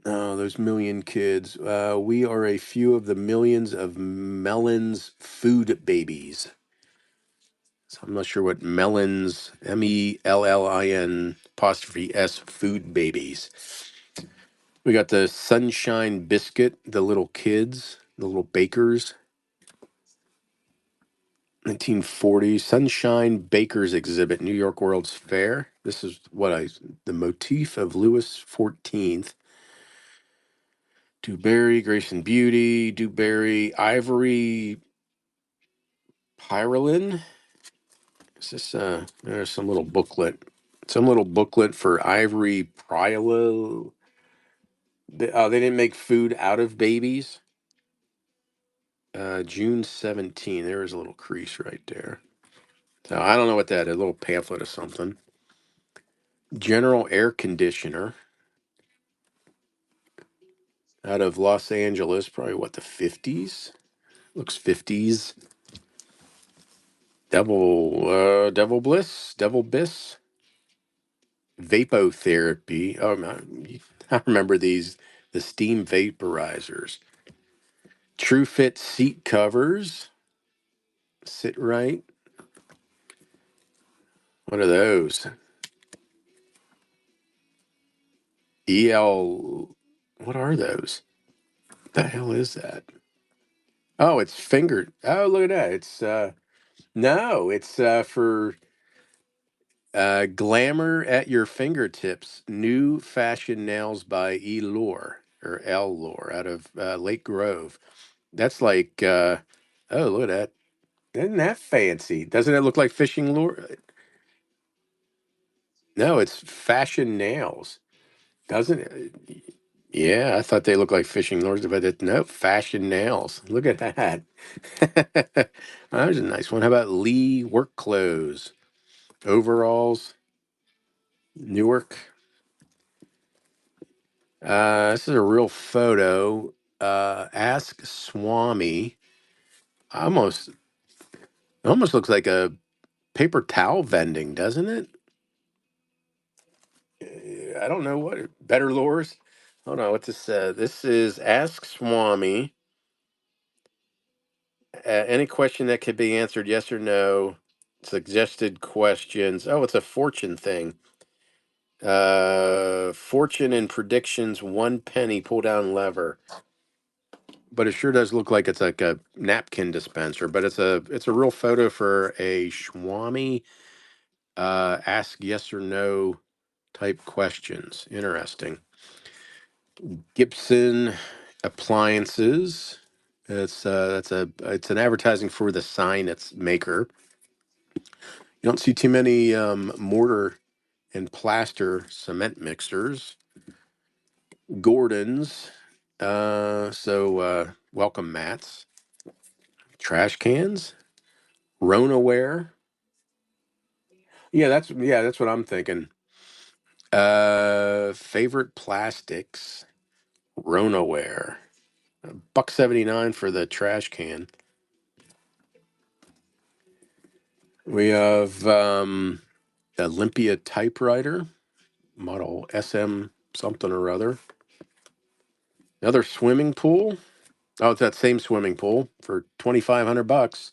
Oh, those million kids. We are a few of the millions of Melons food babies. So I'm not sure what Melons, MELLIN apostrophe S food babies. We got the Sunshine Biscuit, the little kids, the little bakers. 1940 Sunshine Bakers exhibit, New York World's Fair. This is the motif of Louis XIV. Dewberry, Grace and Beauty, Dewberry, Ivory, Pyralin. Is this there's some little booklet. Some little booklet for Ivory Pryalo. They didn't make food out of babies. June 17. There is a little crease right there. So I don't know what that is. A little pamphlet or something. General Air Conditioner out of Los Angeles. Probably what, the 50s? Looks 50s. Devil Bliss. Vapotherapy. Oh, I remember these. The steam vaporizers. True Fit seat covers. Sit right. What are those? EL. What are those? What the hell is that? Oh, it's fingered. Oh, look at that. It's no, it's for glamour at your fingertips. New fashion nails by E Lore or L Lore out of Lake Grove. That's like oh, look at that. Isn't that fancy? Doesn't it look like fishing lure? No, it's fashion nails. Doesn't it? Yeah, I thought they looked like fishing lures, but no, fashion nails. Look at that. There's a nice one. How about Lee work clothes? Overalls, Newark. This is a real photo. Ask Swami. Almost, almost looks like a paper towel vending, doesn't it? I don't know what better lures. Hold on, what's this? This is Ask Swami. Any question that could be answered yes or no. Suggested questions. Oh, it's a fortune thing. Fortune and predictions. 1 penny. Pull down lever. But it sure does look like it's like a napkin dispenser. But it's a real photo for a Swami. Ask yes or no type questions. Interesting. Gibson appliances. It's an advertising for the sign its maker. You don't see too many mortar and plaster cement mixers. Gordon's. Welcome mats. Trash cans. Ronaware. Yeah, that's what I'm thinking. Favorite plastics. Ronaware. $1.79 for the trash can. We have Olympia typewriter, model SM something or other. Another swimming pool. Oh, it's that same swimming pool for $2,500.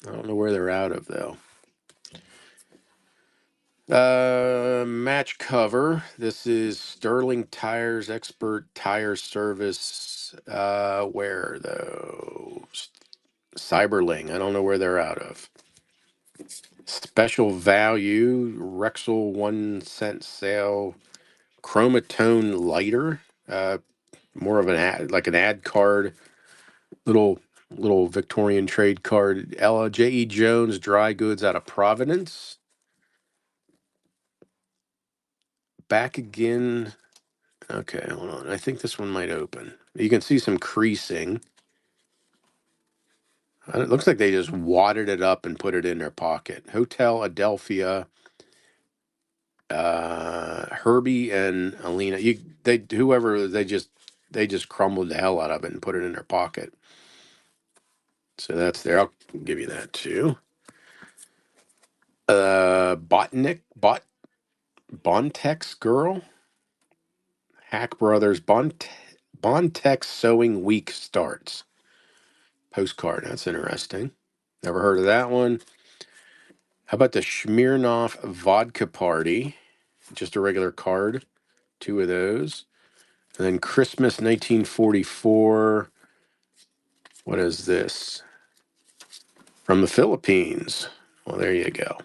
I don't know where they're out of though. Match cover. This is Sterling Tires Expert Tire Service. Where though? Cyberling. I don't know where they're out of. Special value. Rexel 1 cent sale. Chromatone lighter. More of an ad, like an ad card. Little Victorian trade card. Ella J.E. Jones dry goods out of Providence. Back again. Okay, hold on. I think this one might open. You can see some creasing. It looks like they just wadded it up and put it in their pocket. Hotel Adelphia, Herbie and Alina. They just crumbled the hell out of it and put it in their pocket. So that's there. I'll give you that too. Bontex girl. Hack Brothers Bontex Sewing Week starts. Postcard. That's interesting. Never heard of that one. How about the Smirnoff Vodka Party? Just a regular card. 2 of those. And then Christmas 1944. What is this? From the Philippines. Well, there you go.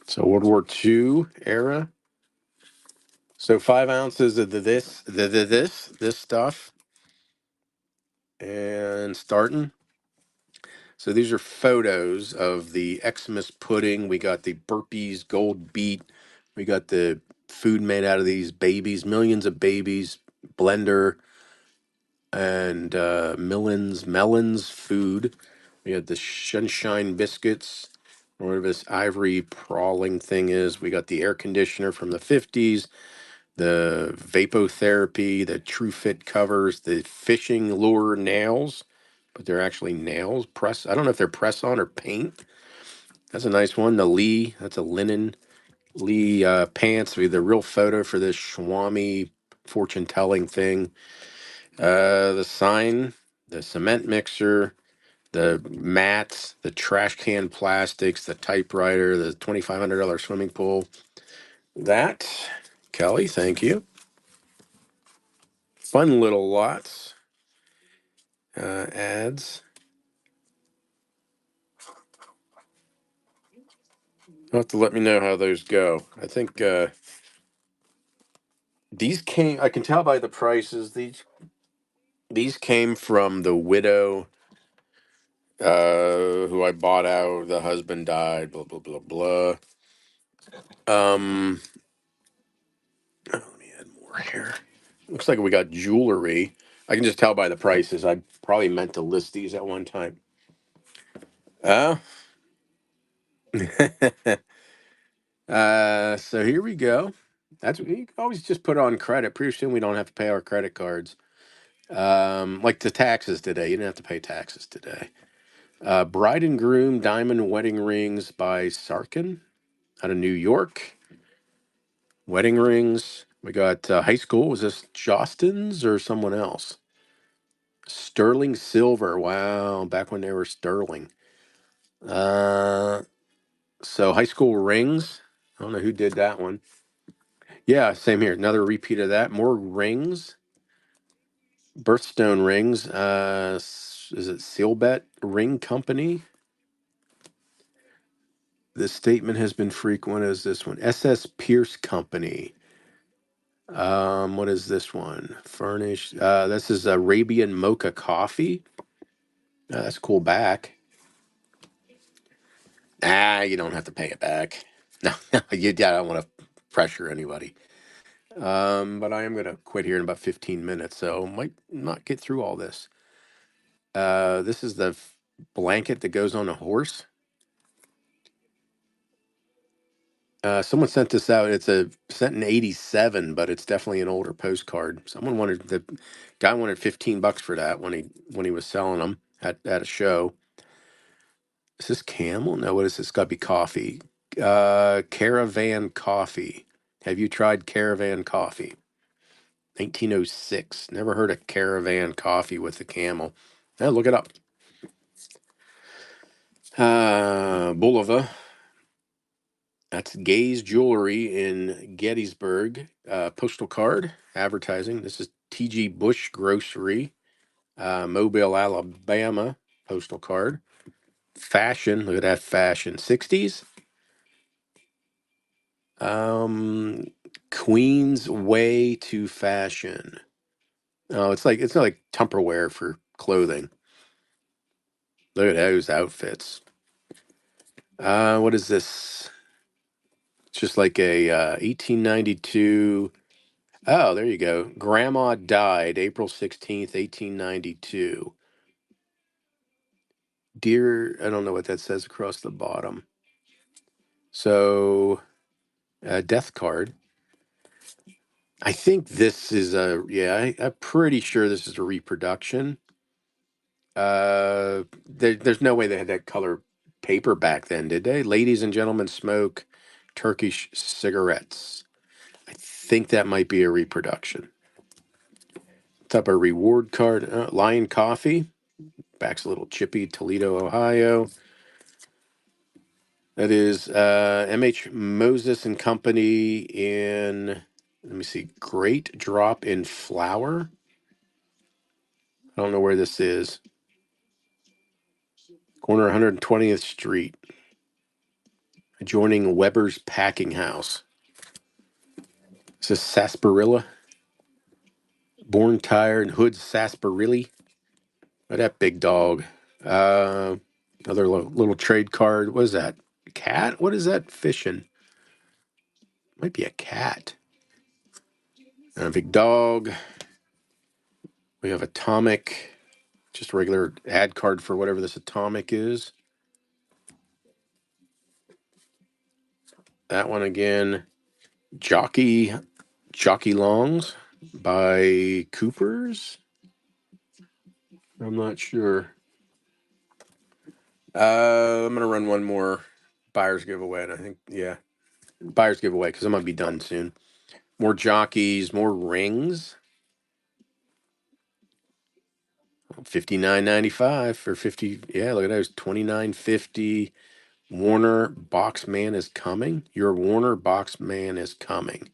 So World War II era. So 5 ounces of this stuff. And starting. So these are photos of the Xmas pudding. We got the Burpees Gold Beet. We got the food made out of these babies, millions of babies, blender, and melons food. We had the Sunshine biscuits, or whatever this ivory prawling thing is. We got the air conditioner from the 50s, the vapotherapy, the True Fit covers, the fishing lure nails, but they're actually nails press. I don't know if they're press on or paint. That's a nice one. The Lee, that's a linen Lee pants. We have the real photo for this Swami fortune telling thing. The sign, the cement mixer, the mats, the trash can plastics, the typewriter, the $2,500 swimming pool. That, Kelly, thank you. Fun little lots. Ads. You'll have to let me know how those go. I think these came. I can tell by the prices. These came from the widow who I bought out. The husband died. Blah blah blah blah. Um, let me add more here. Looks like we got jewelry. I can just tell by the prices. I probably meant to list these at one time. Oh. So here we go. That's you can always just put on credit. Pretty soon we don't have to pay our credit cards. Like the taxes today. You didn't have to pay taxes today. Bride and Groom Diamond Wedding Rings by Sarkin out of New York. Wedding rings. We got high school. Was this Jostens or someone else? Sterling silver. Wow, back when they were sterling. Uh, so high school rings. I don't know who did that one. Yeah, same here. Another repeat of that. More rings. Birthstone rings. Is it Sealbet Ring Company? This statement has been frequent as this one. SS Pierce Company. What is this one? Furnished. This is Arabian Mocha Coffee. That's cool back. You don't have to pay it back. No, I don't want to pressure anybody. But I am going to quit here in about 15 minutes, so might not get through all this. This is the blanket that goes on a horse. Someone sent this out. It's sent in '87, but it's definitely an older postcard. The guy wanted $15 for that when he was selling them at a show. Is this Camel? No, what is this? Got to be coffee. Caravan Coffee. Have you tried Caravan Coffee? 1906. Never heard of Caravan Coffee with the camel. Look it up. Bulova. That's Gaze Jewelry in Gettysburg. Postal card advertising. This is T.G. Bush Grocery, Mobile, Alabama. Postal card. Fashion. Look at that fashion. 60s. Queen's Way to Fashion. Oh, it's not like Tupperware for clothing. Look at those outfits. What is this? It's just like a 1892. Oh, there you go. Grandma died April 16th, 1892. Dear, I don't know what that says across the bottom. So, death card. I think this is I'm pretty sure this is a reproduction. There's no way they had that color paper back then, did they? Ladies and gentlemen smoke Turkish cigarettes. I think that might be a reproduction. Type of reward card. Lion Coffee. Back's a little chippy. Toledo, Ohio. That is M.H. Moses and Company in, let me see, Great Drop in Flour. I don't know where this is. Corner 120th Street. Adjoining Weber's Packing House. This is Sarsaparilla. Born Tired, Hood Sarsaparilla. Oh, that big dog. Uh, Another little trade card. What is that? Cat? What is that fishing? Might be a cat. A big dog. We have Atomic. Just a regular ad card for whatever this Atomic is. That one again. Jockey Longs by Coopers. I'm not sure. I'm gonna run one more buyer's giveaway, and I think buyer's giveaway because I'm gonna be done soon. More jockeys, more rings. $59.95 for 50. Yeah, look at those. $29.50. Warner Boxman is coming. Your Warner Boxman is coming.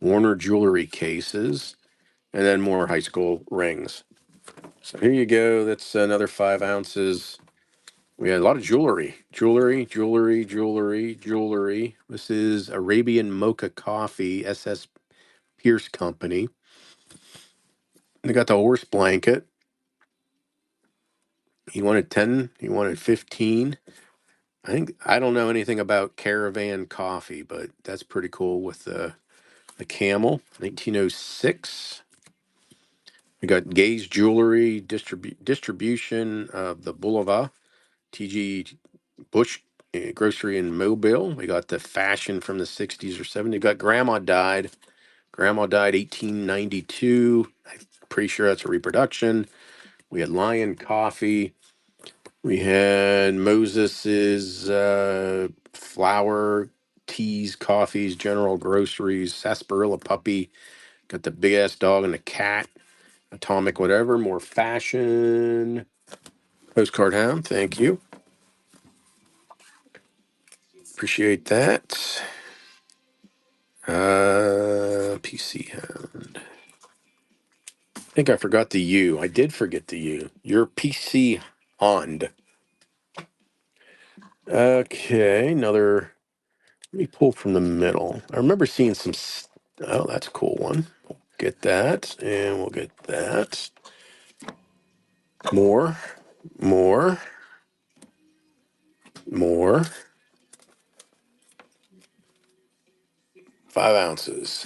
Warner jewelry cases, and then more high school rings. So here you go. That's another 5 ounces. We had a lot of jewelry. This is Arabian Mocha Coffee, SS Pierce Company. They got the horse blanket. He wanted 10. He wanted 15. I don't know anything about Caravan Coffee, but that's pretty cool with the camel. 1906. We got Gaze Jewelry distribution of the Boulevard. TG Bush Grocery in Mobile. We got the fashion from the 60s or 70s. We got Grandma Died. Grandma died 1892. I'm pretty sure that's a reproduction. We had Lion Coffee. We had Moses's flour, teas, coffees, general groceries, sarsaparilla puppy. Got the big ass dog and the cat. Atomic whatever. More fashion. Postcard Hound. Thank you. Appreciate that. PC Hound. I think I forgot the U. I did forget the U. Your PC Hound. Okay, another. Let me pull from the middle. I remember seeing some. Oh, that's a cool one. We'll get that, and we'll get that. More, more, more. 5 ounces.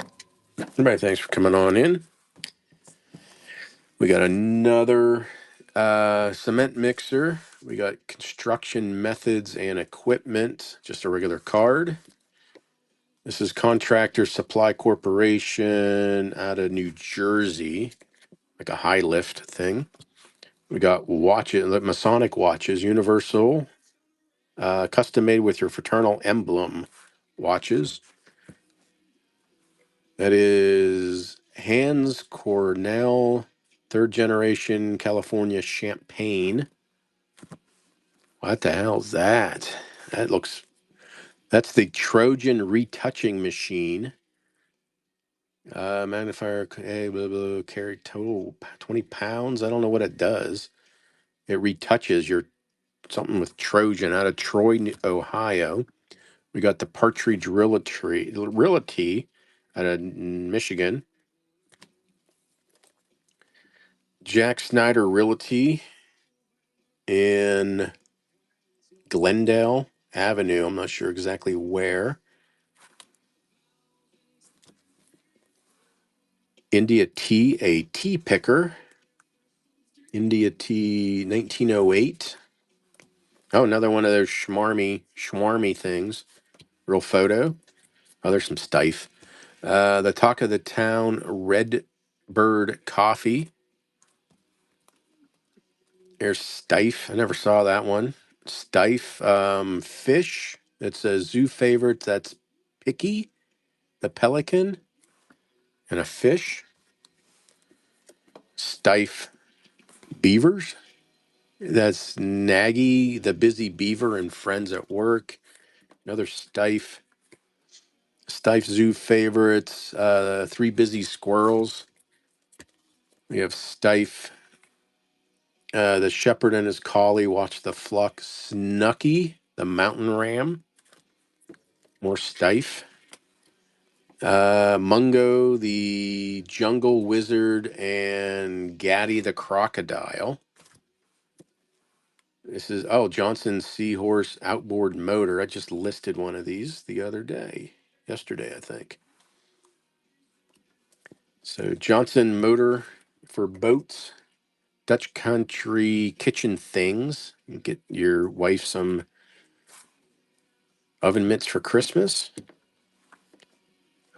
Everybody, thanks for coming on in. We got another cement mixer. We got construction methods and equipment. Just a regular card. This is Contractor Supply Corporation out of New Jersey, like a high lift thing. We got watches, Masonic watches, universal, custom made with your fraternal emblem watches. That is Hans Cornell, third generation California champagne. What the hell's that? That's the Trojan retouching machine. Magnifier, blah, blah, carry total 20 pounds. I don't know what it does. It retouches your something with Trojan out of Troy, Ohio. We got the Partridge Realty out of Michigan. Jack Snyder Realty in Glendale Avenue. I'm not sure exactly where. India Tea, a tea picker. India Tea 1908. Oh, another one of those schmarmy things. Real photo. Oh, there's some Stife. The Talk of the Town Red Bird Coffee. There's Stife. I never saw that one. Stife Fish. It's a zoo favorite. That's Picky, the pelican, and a fish. Stife Beavers. That's Naggy, the busy beaver, and friends at work. Another Stife Zoo favorites. Three busy squirrels. We have Stife, the shepherd and his collie watch the flock. Snucky, the mountain ram. More Stife. Mungo, the jungle wizard, and Gaddy, the crocodile. This is, Johnson Seahorse outboard motor. I just listed one of these the other day. Yesterday, I think. So Johnson motor for boats. Dutch Country kitchen things. You get your wife some oven mitts for Christmas.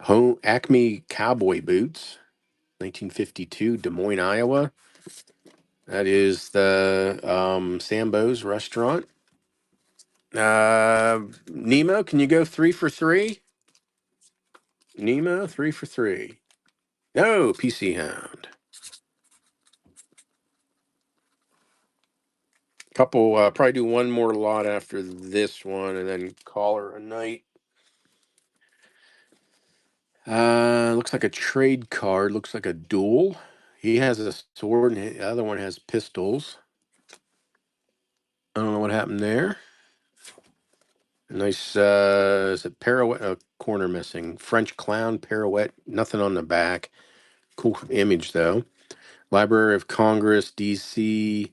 Home Acme cowboy boots, 1952, Des Moines, Iowa. That is the Sambo's restaurant. Nemo, can you go 3 for 3? Nemo, 3 for 3. No, PC Hound. Couple, probably do one more lot after this one, and then call her a night. Looks like a trade card. Looks like a duel. He has a sword, and the other one has pistols. I don't know what happened there. Nice, is it pirouette? Corner missing. French clown pirouette. Nothing on the back. Cool image though. Library of Congress, D.C.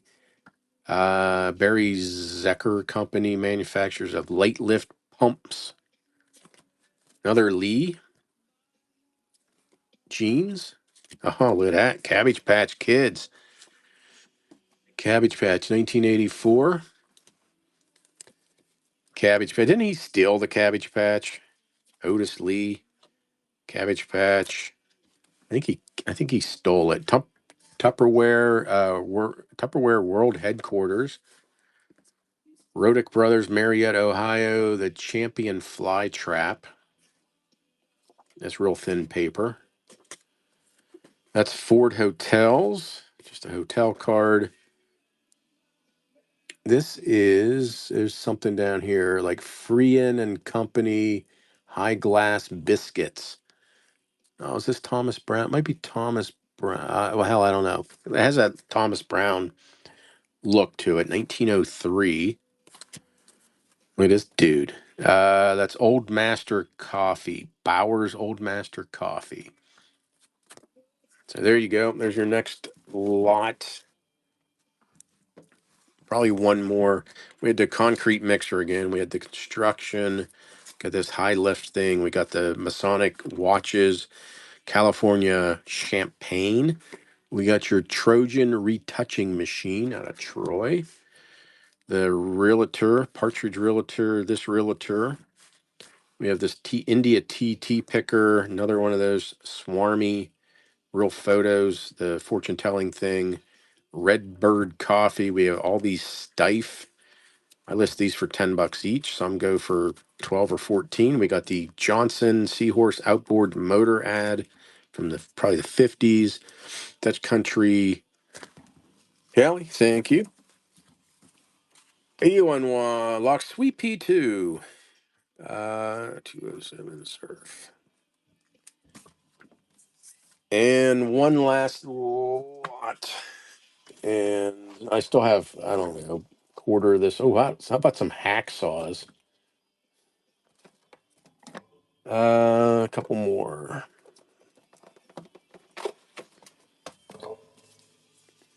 Barry Zecker Company, manufacturers of light lift pumps. Another Lee jeans. Oh, look at that. Cabbage Patch Kids. Cabbage Patch, 1984. Cabbage Patch. Didn't he steal the Cabbage Patch? Otis Lee, Cabbage Patch. I think he stole it. Tupperware, Tupperware World Headquarters. Rodick Brothers, Marietta, Ohio. The Champion Fly Trap. That's real thin paper. That's Ford Hotels. Just a hotel card. There's something down here like Freehan and Company High Glass Biscuits. Oh, is this Thomas Brown? It might be Thomas Brown. Well, hell, I don't know. It has that Thomas Brown look to it. 1903. Look at this dude. That's Old Master Coffee. Bauer's Old Master Coffee. So there you go. There's your next lot. Probably one more. We had the concrete mixer again. We had the construction. Got this high lift thing. We got the Masonic watches, California champagne. We got your Trojan retouching machine out of Troy. The Realtor, Partridge Realtor, this Realtor. We have this India tea picker, another one of those swarmy real photos, the fortune telling thing. Red Bird coffee. We have all these Stife. I list these for $10 each. Some go for 12 or 14. We got the Johnson Seahorse outboard motor ad from the probably the 50s. Dutch Country. Kelly, thank you. A1 Lock Sweet P2. 207 Surf. And one last lot. And I still have, I don't know, quarter of this. Oh, how about some hacksaws? A couple more.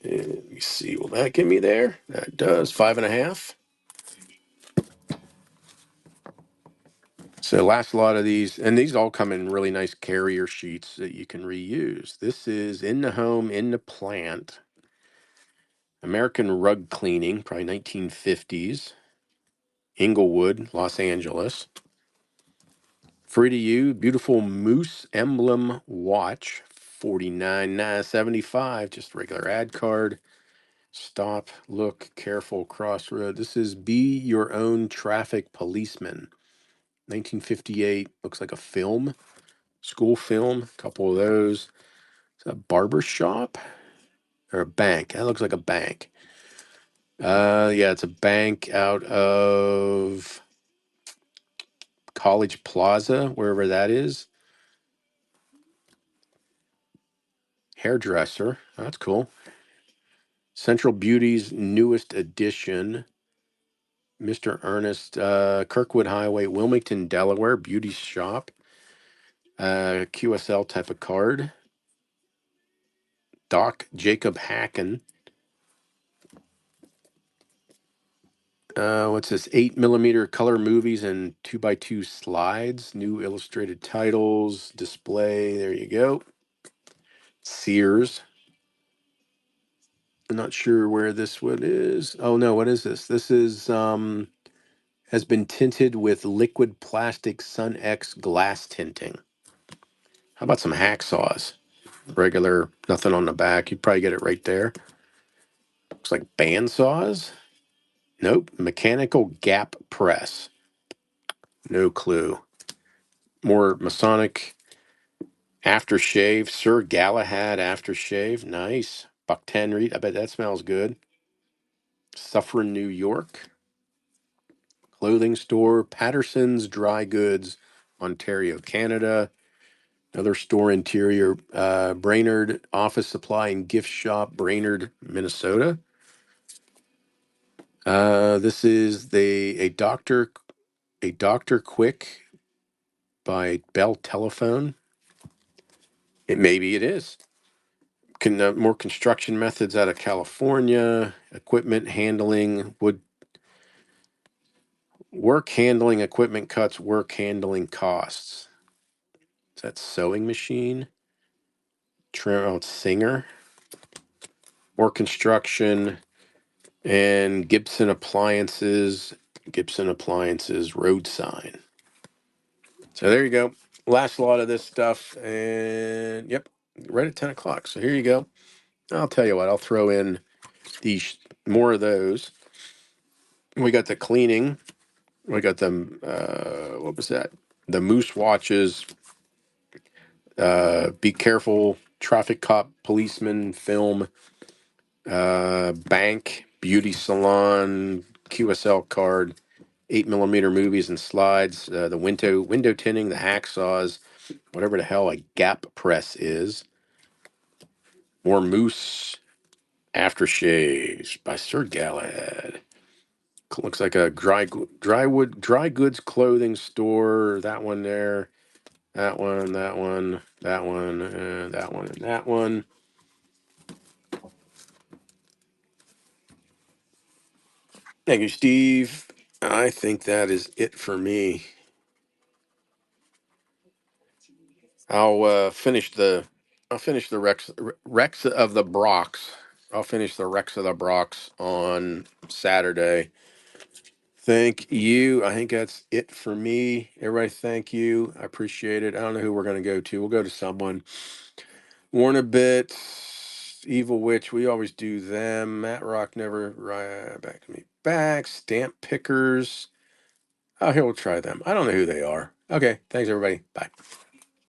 Let me see. Will that get me there? That does. 5.5. So last lot of these, and these all come in really nice carrier sheets that you can reuse. This is in the home, in the plant. American rug cleaning, probably 1950s. Inglewood, Los Angeles. Free to you, beautiful moose emblem watch, 49,975. Just regular ad card. Stop, look, careful, crossroad. This is Be Your Own Traffic Policeman. 1958. Looks like a film, school film. A couple of those. Is that a barber shop or a bank? That looks like a bank. Yeah, it's a bank out of College Plaza, wherever that is. Hairdresser. That's cool. Central Beauty's newest edition. Mr. Ernest, Kirkwood Highway, Wilmington, Delaware, beauty shop. QSL type of card. Doc Jacob Hacken. What's this? 8mm color movies and 2x2 slides. New illustrated titles. Display. There you go. Sears. I'm not sure where this one is. Oh no, what is this? This is has been tinted with liquid plastic Sun X glass tinting. How about some hacksaws? Regular, nothing on the back. You'd probably get it right there. Looks like bandsaws. Nope. Mechanical gap press. No clue. More Masonic aftershave. Sir Galahad aftershave. Nice. Buck 10 read. I bet that smells good. Suffern, New York. Clothing store, Patterson's Dry Goods, Ontario, Canada. Another store interior, Brainerd Office Supply and Gift Shop, Brainerd, Minnesota. This is a Doctor Quick by Bell Telephone. Maybe it is. More construction methods out of California. Equipment handling, work handling equipment cuts work handling costs. Is that sewing machine? Singer. More construction and Gibson Appliances. Gibson Appliances road sign. So there you go. Last lot of this stuff, and yep, right at 10 o'clock. So here you go. I'll tell you what. I'll throw in these more of those. We got the cleaning. We got them. What was that? The Moose watches. Be careful. Traffic cop, policeman film. Bank, beauty salon, QSL card, 8mm movies and slides. The window tinting, the hacksaws, whatever the hell a gap press is. More Moose aftershaves by Sir Galahad. Looks like a dry goods clothing store. That one there. That one. That one. That one. That one. And that one. Thank you, Steve. I think that is it for me. I'll finish the Rex of the Brox. I'll finish the Rex of the Brox on Saturday. Thank you. I think that's it for me. Everybody, thank you. I appreciate it. I don't know who we're going to go to. We'll go to someone. Warn a bit. Evil Witch. We always do them. Matt Rock never. Back to me. Back. Stamp Pickers. Oh, here, we'll try them. I don't know who they are. Okay. Thanks, everybody. Bye.